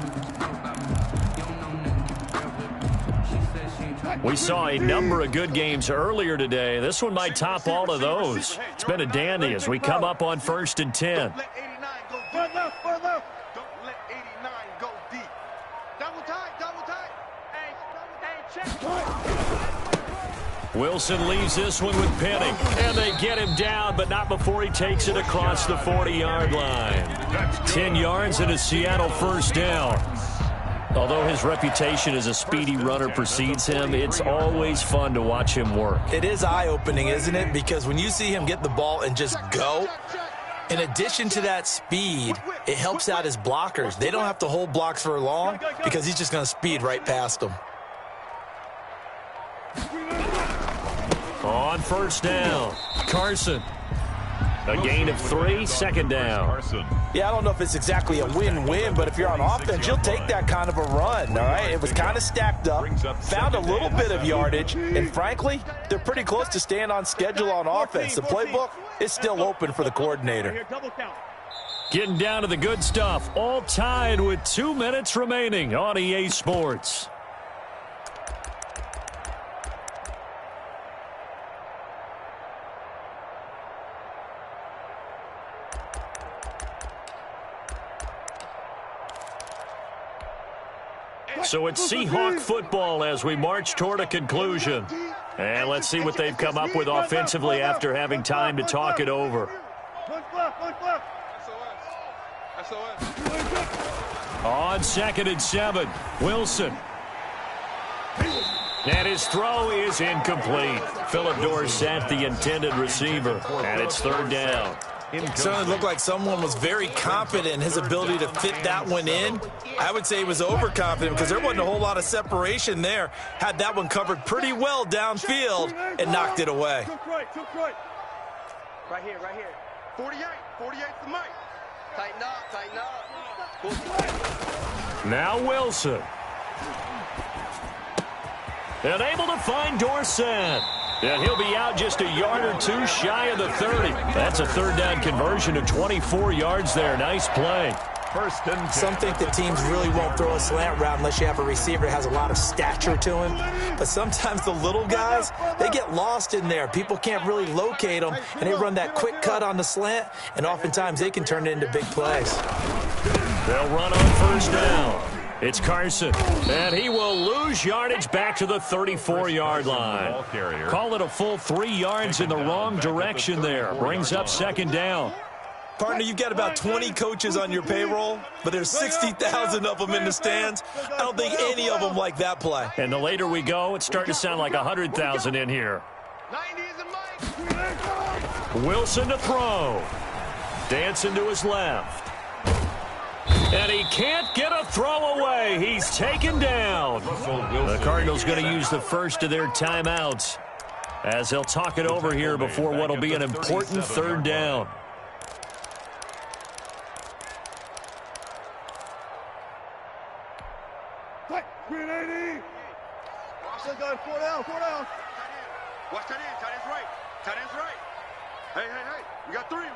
We saw a number of good games earlier today. This one might top all of those. It's been a dandy as we come up on 1st and 10. Don't let 89 go deep. Don't let 89 go deep. Double tight. Hey, check. Wilson leaves this one with Penning. And they get him down, but not before he takes it across the 40-yard line. 10 yards and a Seattle first down. Although his reputation as a speedy runner precedes him, it's always fun to watch him work. It is eye-opening, isn't it? Because when you see him get the ball and just go, in addition to that speed, it helps out his blockers. They don't have to hold blocks for long because he's just going to speed right past them. On first down, Carson. A gain of 3, second down. Yeah, I don't know if it's exactly a win-win, but if you're on offense, you'll take that kind of a run, all right? It was kind of stacked up, found a little bit of yardage, and frankly, they're pretty close to staying on schedule on offense. The playbook is still open for the coordinator. Getting down to the good stuff, all tied with 2 minutes remaining on EA Sports. So it's Seahawk football as we march toward a conclusion. And let's see what they've come up with offensively after having time to talk it over. On 2nd and 7, Wilson. And his throw is incomplete. Philip Dorsett, the intended receiver. And it's 3rd down. It certainly looked like someone was very confident in his ability to fit that one in. I would say he was overconfident because there wasn't a whole lot of separation there. Had that one covered pretty well downfield and knocked it away. Right here. 48's the mic. Tighten up. Now Wilson. And able to find Dorsett. And he'll be out just a yard or 2 shy of the 30. That's a 3rd down conversion of 24 yards there. Nice play. First and 10. Some think that teams really won't throw a slant route unless you have a receiver that has a lot of stature to him. But sometimes the little guys, they get lost in there. People can't really locate them, and they run that quick cut on the slant, and oftentimes they can turn it into big plays. They'll run on first down. It's Carson, and he will lose yardage back to the 34-yard line. Call it a full 3 yards in the wrong direction there. Brings up 2nd down. Partner, you've got about 20 coaches on your payroll, but there's 60,000 of them in the stands. I don't think any of them like that play. And the later we go, it's starting to sound like 100,000 in here. Wilson to throw. Dancing to his left. And he can't get a throw away. He's taken down. The Cardinals going to use the first of their timeouts as they'll talk it over here before what will be an important 3rd down. Four down. Watch tight end. Tight end's right. Hey. We got 3.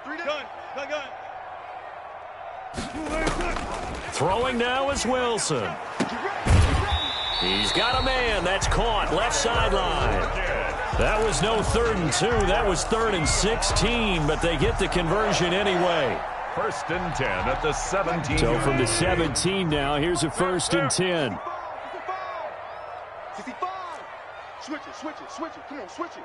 3 down. Gun. Throwing now is Wilson. He's got a man. That's caught. Left sideline. That was no 3rd and 2. That was 3rd and 16, but they get the conversion anyway. 1st and 10 at the 17. So from the 17 now, here's a 1st and 10. 65. Switch it. Come on, switch it.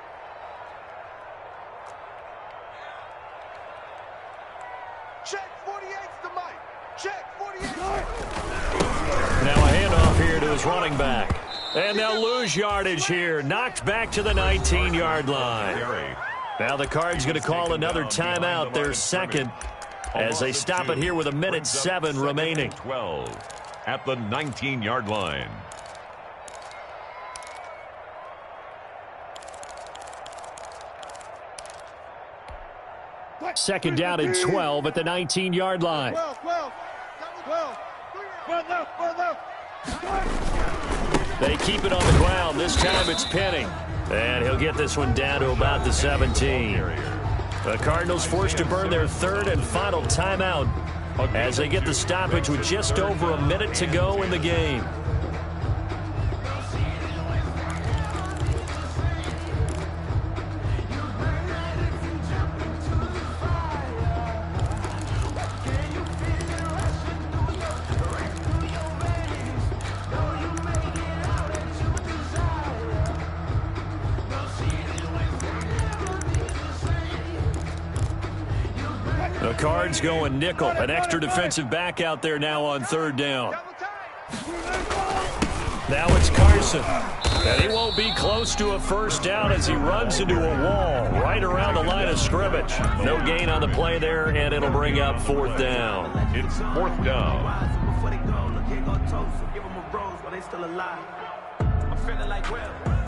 Cardinals running back. And they'll lose yardage here. Knocked back to the 19-yard line. Now the Cards going to call another timeout, their second, as they stop it here with 1:07 remaining. 12 at the 19-yard line. Second down and 12 at the 19-yard line. 12. They keep it on the ground. This time it's Penny. And he'll get this one down to about the 17. The Cardinals forced to burn their third and final timeout as they get the stoppage with just over a minute to go in the game. The Cards going nickel. An extra defensive back out there now on third down. Now it's Carson. And he won't be close to a first down as he runs into a wall right around the line of scrimmage. No gain on the play there, and it'll bring up fourth down. It's fourth down. I'm feeling like Will.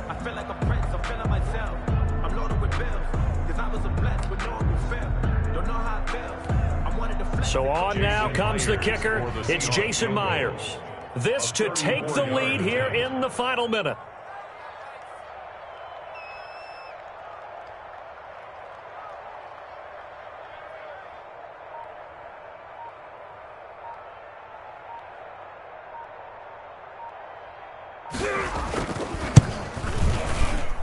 I feel like a prince. I'm feeling myself. I'm loaded with bills. Because I was a blessed with no one fail. Don't know how it feels. I wanted to flex. So on now comes the kicker. It's Jason Myers. This to take the lead here in the final minute.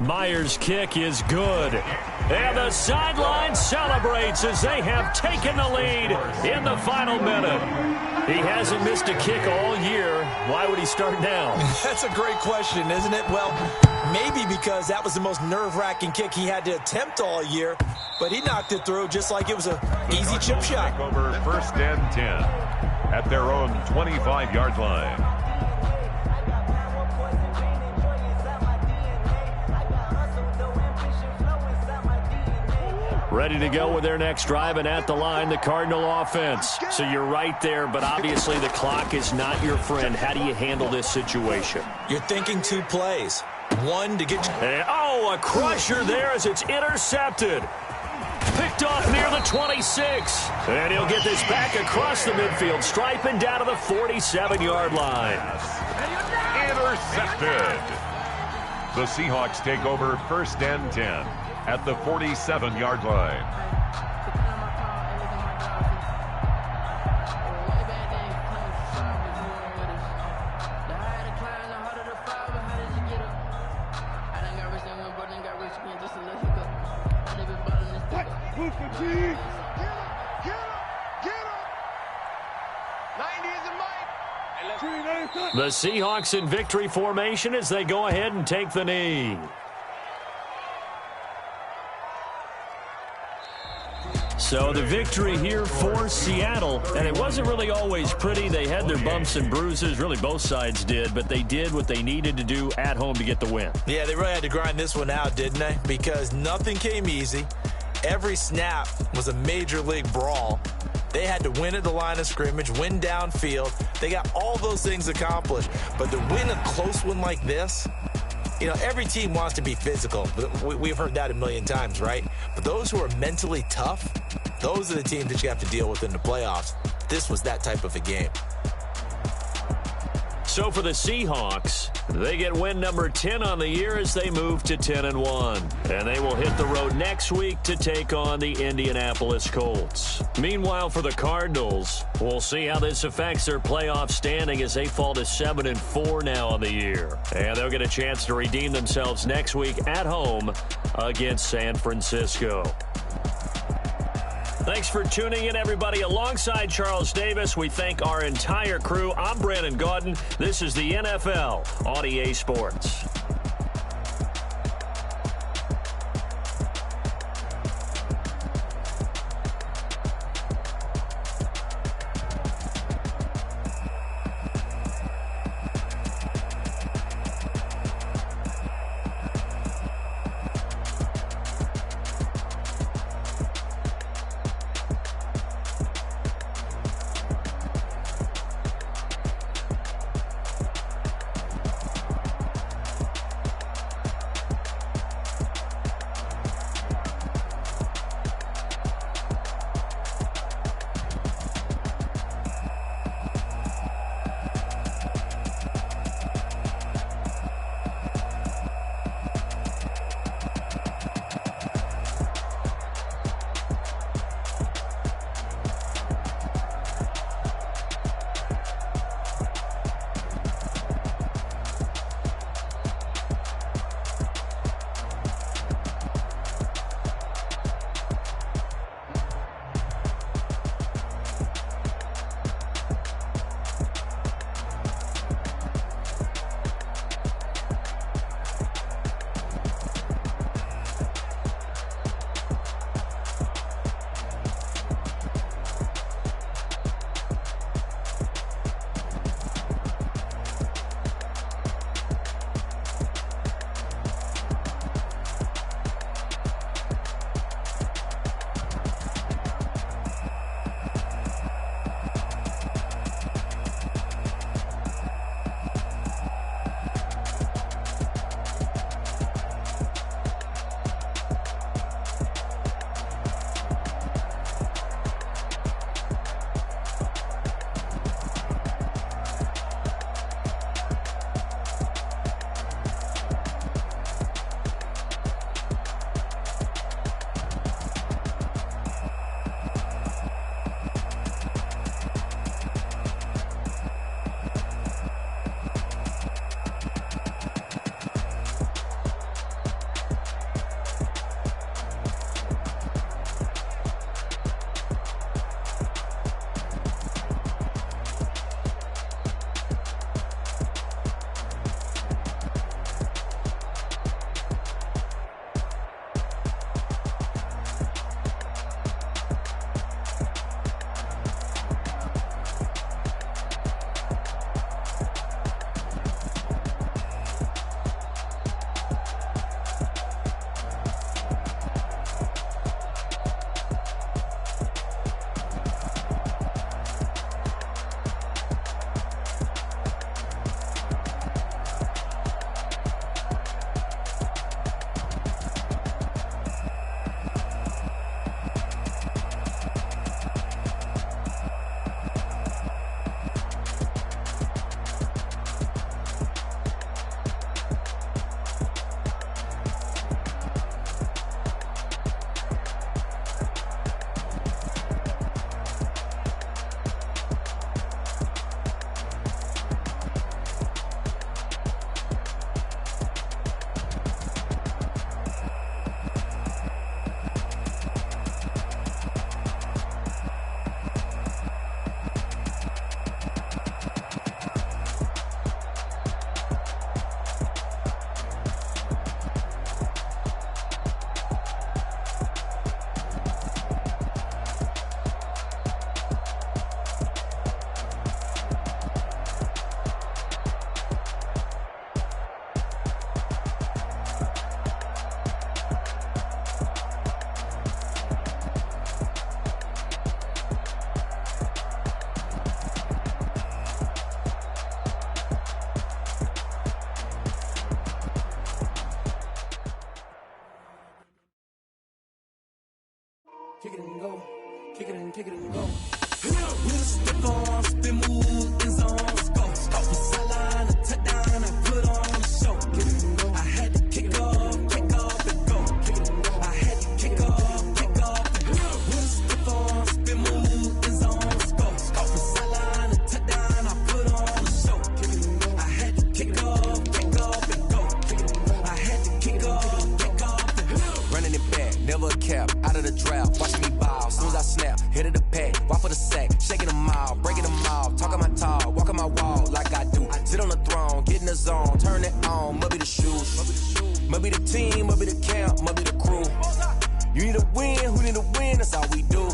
Myers' kick is good. And the sideline celebrates as they have taken the lead in the final minute. He hasn't missed a kick all year. Why would he start now? That's a great question, isn't it? Well, maybe because that was the most nerve-wracking kick he had to attempt all year, but he knocked it through just like it was an easy chip shot. Over first and 10 at their own 25-yard line. Ready to go with their next drive, and at the line, the Cardinal offense. So you're right there, but obviously the clock is not your friend. How do you handle this situation? You're thinking two plays. One to get you. And, a crusher there as it's intercepted. Picked off near the 26. And he'll get this back across the midfield, striping down to the 47-yard line. Intercepted. The Seahawks take over first and 10 at the 47-yard line. The Seahawks in victory formation as they go ahead and take the knee. So the victory here for Seattle, and it wasn't really always pretty. They had their bumps and bruises, really both sides did, but they did what they needed to do at home to get the win. Yeah, they really had to grind this one out, didn't they? Because nothing came easy. Every snap was a major league brawl. They had to win at the line of scrimmage, win downfield. They got all those things accomplished. But to win a close one like this, you know, every team wants to be physical. We've heard that a million times, right? But those who are mentally tough, those are the teams that you have to deal with in the playoffs. This was that type of a game. So for the Seahawks, they get win number 10 on the year as they move to 10-1. And they will hit the road next week to take on the Indianapolis Colts. Meanwhile, for the Cardinals, we'll see how this affects their playoff standing as they fall to 7-4 now on the year. And they'll get a chance to redeem themselves next week at home against San Francisco. Thanks for tuning in, everybody. Alongside Charles Davis, we thank our entire crew. I'm Brandon Gaudin. This is the NFL on EA Sports. kick it and go. Kick it and go. With a stiff arm, spin move, in zone, let's go. Stop the sideline, a touchdown, I put on a show. Kick it and go. I had to kick off and go. Kick it and go. I had to kick off and go. With a stiff arm, spin move, in zone, let's go. Stop the sideline, a touchdown, I put on a show. Kick it and go. I had to kick off and go. Kick it and go. I had to kick off and go. Running it back, never a cap, out of the drought, watching me ball, soon as I snap, hit of the pack, walk for the sack, shaking them out, breaking them out, talking my talk, walking my wall like I do, sit on the throne, get in the zone, turn it on, must be the shoes, must be the team, must be the camp, must be the crew, you need a win, who need a win, that's all we do,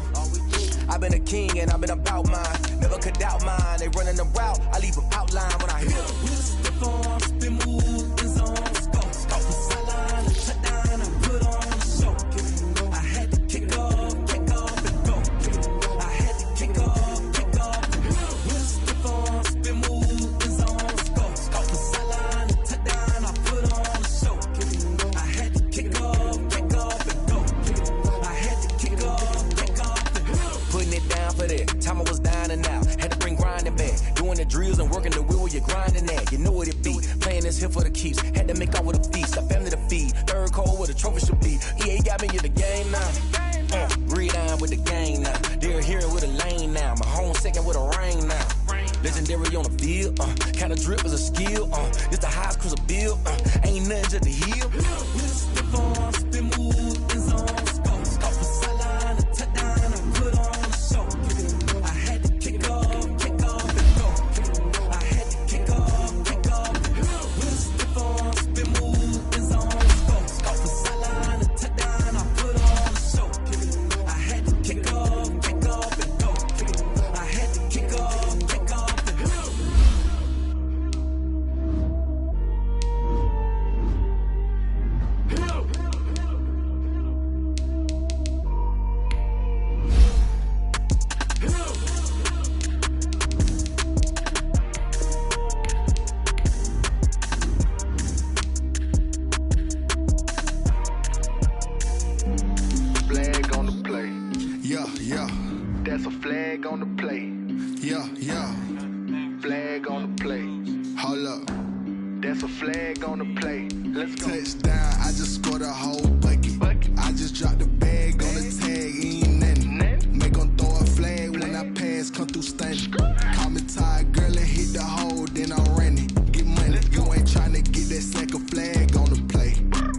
I've been a king and I've been about mine, never could doubt mine, they running the route, I leave them outline when I hit them. With a stiff arm, spin move, in zone, let's go, stop the sideline, a touchdown, I put on a show, I had to kick off and go. I had to kick off. With a stiff arm, spin move, in zone, let's go. Stop the sideline, a touchdown, I put on a show. I had to kick off and go. I had to kick off. Putting it down for that, time I was down and out, had to bring grinding back, doing the drills and working the wheel where you're grinding at, you know what it be, playing this here for the keeps, had to make out with a feast, a family to feed, third cold where the trophy should be, EA got me in the game now. Read on with the gang now. They're here with a lane now. My home second with a ring now. Legendary on the field. Kind of drip is a skill. It's the highest cruiser bill. Ain't nothing just the hill. With a stiff arm, spin move, in zone, let's go. Stop the sideline, a touchdown, I put on a show. I had to kick off and go. I had to kick off. With a stiff arm, spin move, in zone, let's go. Stop the sideline, a touchdown, I put on a show. I had to kick off and go. I had to kick off and go. Flag on the play. Yeah. That's a flag on the play. Yeah. Flag on the play. Hold up. That's a flag on the play. Let's go. Touchdown, I just scored a whole bucket. I just dropped the bag on the tag, ain't nothing. Make 'em throw a flag when I pass, come through stunning. Call me tired, girl, and hit the hole, then I'm running. Get money, you ain't tryna get that second flag on the play.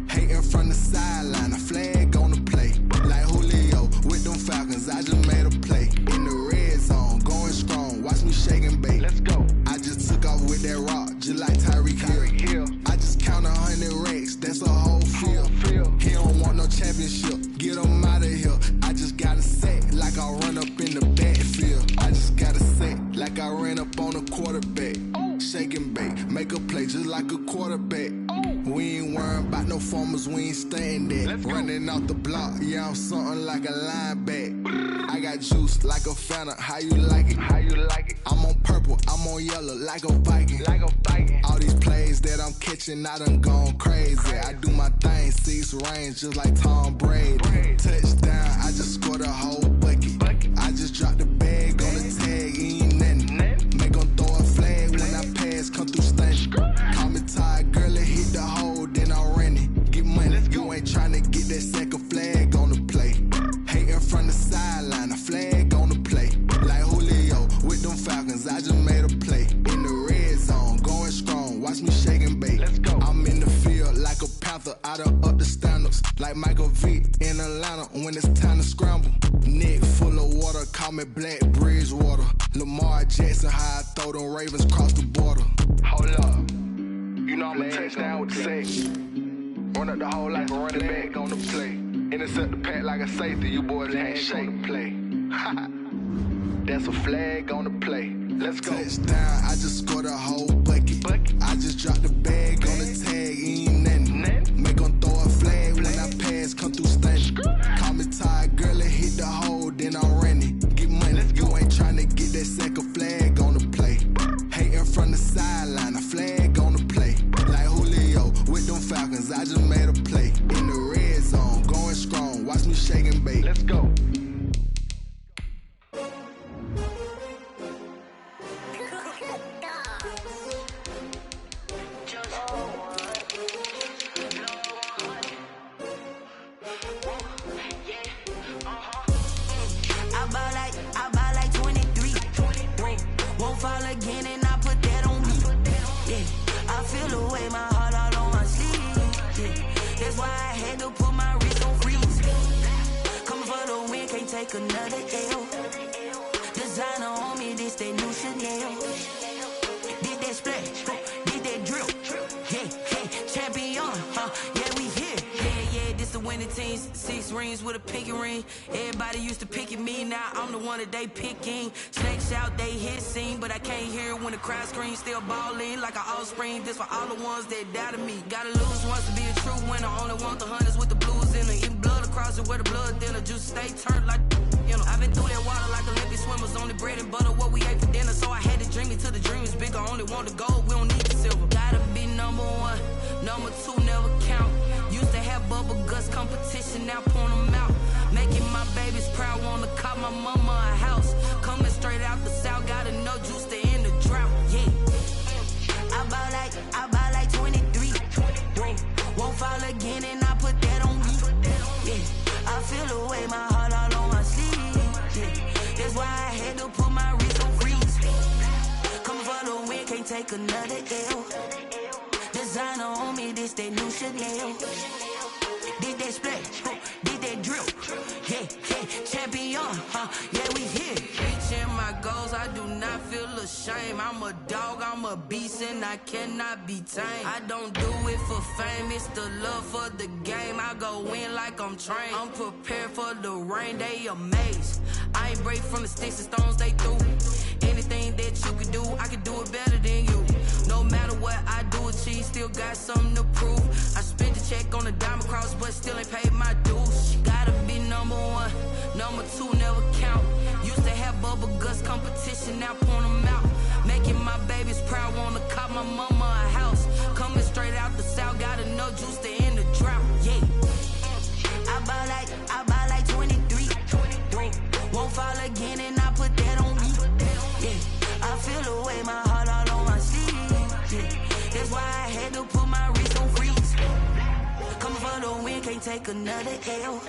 Hating from the sideline, a flag on the play. Like Julio with them Falcons, I just made a play. In the red zone, going strong, watch me shake and bake. Let's go. I just took off with that rock, just like Tyreek Hill. I just count 100 racks, that's a whole field. He don't want no championship, get him out of here. I just gotta set like I run up in the backfield. I just gotta set like I ran up on a quarterback. Shake and bake, make a play just like a quarterback. We ain't worrying about no formers, we ain't staying there. Running off the block, yeah, I'm something like a linebacker. I got juice like a Fanta, how you like it? I'm on purple, I'm on yellow like a Viking. All these plays that I'm catching, I done gone crazy. I do my thing, 6 range just like Tom Brady. Touchdown, I just scored a whole bucket. I just dropped the bag on the tag, ain't nothing. Make 'em throw a flag when I pass, come through stunning. Call me tired, girl, and hit the hole, then I'm running. Get money, you ain't tryna get that second flag on the play. Hating from the sideline, a flag on the play. Like Julio with them Falcons, I just made a play. In the red zone, going strong, watch me shake and bake. I'm in the field like a Panther, I done up the standards. Like Michael Vick in Atlanta when it's time to scramble. Neck full of water, call me Black Bridgewater. Lamar Jackson, how I throw them Ravens cross the border. Hold up. You know I'm a touchdown with the sack. Run up the hole like a running back on the play. Intercept the pack like a safety. You boys can't shake the play. That's a flag on the play. Let's go. Touchdown, I just scored a whole bucket. I just dropped the bag on the tag, ain't nothing. Make 'em throw a flag when I pass, come through stunning. Call me tired, girl, and hit the hole, then I'm running. Get money, you ain't tryna get that second flag on the play. Hating from the sideline, a flag on the play. Like Julio with them Falcons, I just made a play. In the red zone, going strong, watch me shake and bake. Let's go. take another L. Designer on me, this that new Chanel. Did that splash, did that drill. Yeah, champion, yeah, we here. Yeah, this the winning team. 6 rings with a pinky ring. Everybody used to pick at me, now I'm the one that they picking. Snakes out, they hit scene, but I can't hear it when the crowd screams. Still balling like an offspring. This for all the ones that doubted me. Gotta lose once to be a true winner. Only want the hunters with the blues in it. Eating blood across it where the blood thinner. Juice stay turned like, you know. I've been through that water like Olympic swimmers. Only bread and butter, what we ate for dinner. So I had to dream it till the dream is bigger. Only want the gold, we don't need the silver. Gotta be number 1, number 2 never count. Used to have bubble guts competition, now point them out. Making my babies proud, wanna call my mama a house. Coming straight out the south, gotta know juice to end the drought. Yeah, I bought like 23. Won't fall again, and I put that on me. Yeah, I feel the way, my heart all on my sleeve. Yeah, that's why I had to put my wrist on freeze. Come for the win, can't take another L. Designer on me, this that new Chanel. Did that splash, did that drill. Yeah, champion, yeah, we here. Reaching my goals, I do not feel ashamed. I'm a dog, I'm a beast, and I cannot be tamed. I don't do it for fame, it's the love for the game. I go in like I'm trained. I'm prepared for the rain, they amazed. I ain't break from the sticks and stones they threw. Anything that you could do, I could do it better than you. No matter what I do achieve, still got something to prove. I spent the check on the diamond cross, but still ain't paid my dues. Gotta be number 1, number 2 never count. Used to have bubble guts competition, now point them out. Making my babies proud, wanna call my mama a house. Coming straight out the south, gotta know juice to end the drought. Yeah, I bought like 23. Won't fall again, and I put that on me. Yeah, I feel the way, my heart all on my sleeve. Yeah, that's why I had to put my wrist on freeze. Coming for the win, can't take another L.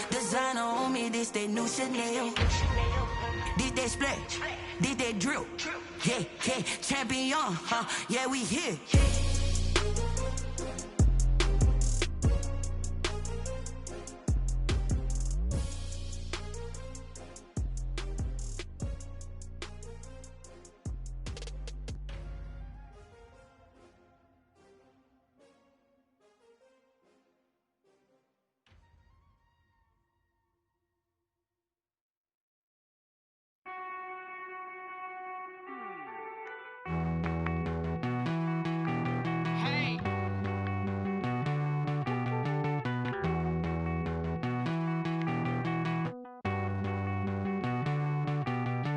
Designer on me, this that new Chanel. Did that splash, did that drill. Yeah, champion, yeah, we here.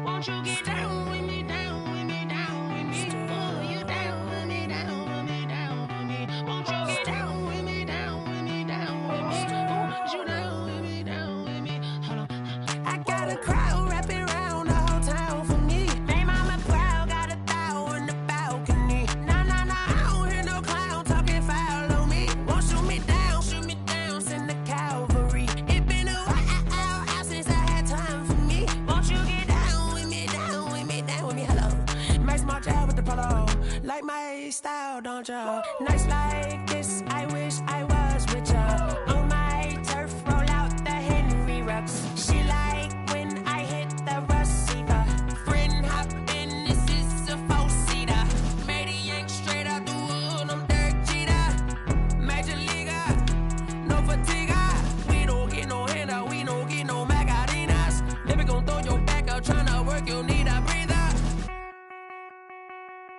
Won't you get down with me, down with me, down with me? Oh, you down with me, down with me, down with me. Won't you get down with me, down with me, down with me? Oh, you down with me, down with me? Hold on. I got a crowd wrapping around the whole town for me. They mama proud, got a thou on the balcony. Nah, I don't hear no clown talking foul on me. Won't shoot me down, send the cavalry. It been a while since I had time for me. Won't you get down with me, down with me, down with me? Hello. Max my job with the polo. Like my style, don't you? Nights like this, I wish I was richer. On my turf, roll out the Henry Rux. She like when I hit the receiver. Friend hop in, this is a 4-seater. Made a yank straight out the wood, I'm Derek Jeter. Major leaguer, no fatigue. We don't get no handout, we don't get no Macarinas. Never gon' throw your back out, tryna work, you need a breather.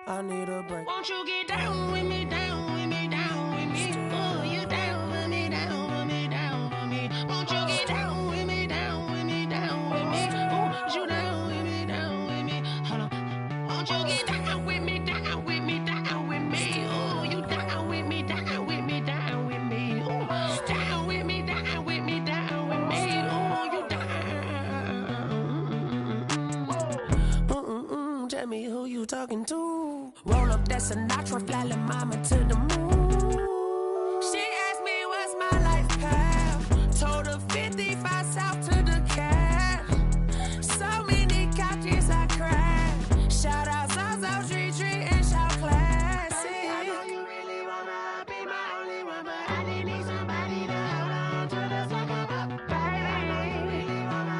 I need a break. Won't you get down with me, down with me, down with me? Oh, you down with me, down with me, down with me? Won't you get down with me, down with me, down with me? Oh, you down with me, down with me? Hold on. Won't you get down with me, down with me, down with me? Oh, you down with me, down with me, down with me? Oh, down with me, down with me, down with me? Oh, you down. Tell me who you talking to. Roll up that Sinatra, fly la mama to the moon. She asked me what's my life path. Told her 55 south to the cab. So many couches I cried. Shout out Zazo, Tree, and shout classic. I know you really wanna be my only one, but I need somebody to hold on to the second up. Baby, I know you really wanna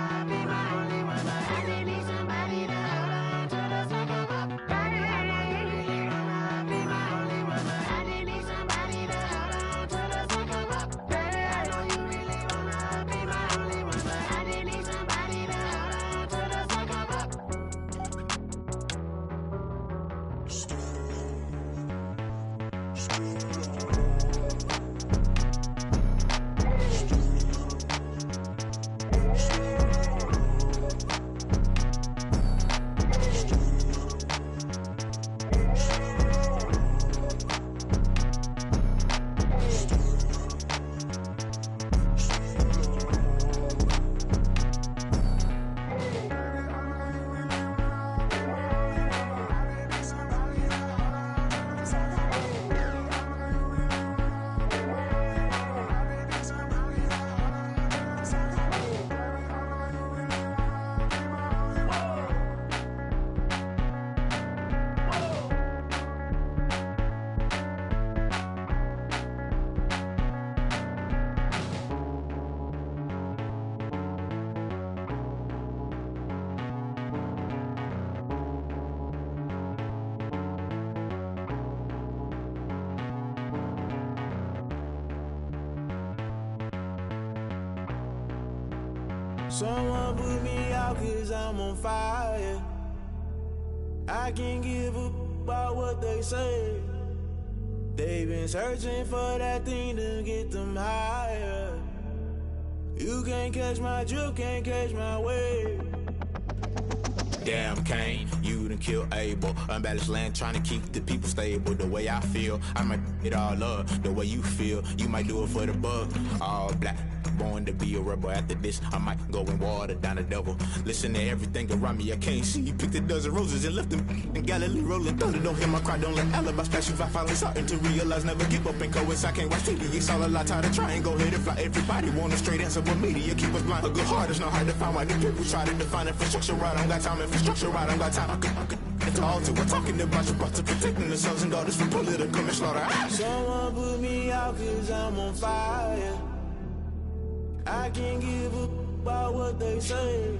Someone put me out 'cause I'm on fire. I can't give a about what they say. They've been searching for that thing to get them higher. You can't catch my drift, can't catch my wave. Damn Kane, you done killed Abel. Unbalanced land trying to keep the people stable. The way I feel, I might it all up. The way you feel, you might do it for the bug. All black, born to be a rebel. After this, I might go and water down the devil. Listen to everything around me, I can't see. Picked a dozen roses and left them in Galilee rolling thunder. Don't hear my cry, don't let alibis pass you. I finally starting to realize, never give up and coincide. I can't watch TV, it's all a lot. Tired of trying, go ahead and fly. Everybody want a straight answer, but media keep us blind. A good heart is not hard to find. Why the people try to define infrastructure right? I don't got time, infrastructure right, I don't got time. I could it's all to we're talking about you, about to protecting the sons and daughters from political and slaughter. Someone put me out 'cause I'm on fire. I can't give a about what they say.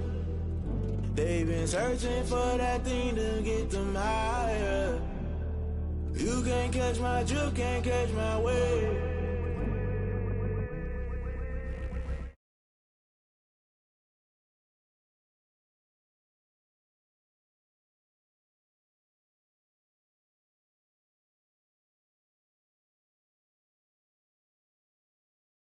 They've been searching for that thing to get them higher. You can't catch my drift, can't catch my wave.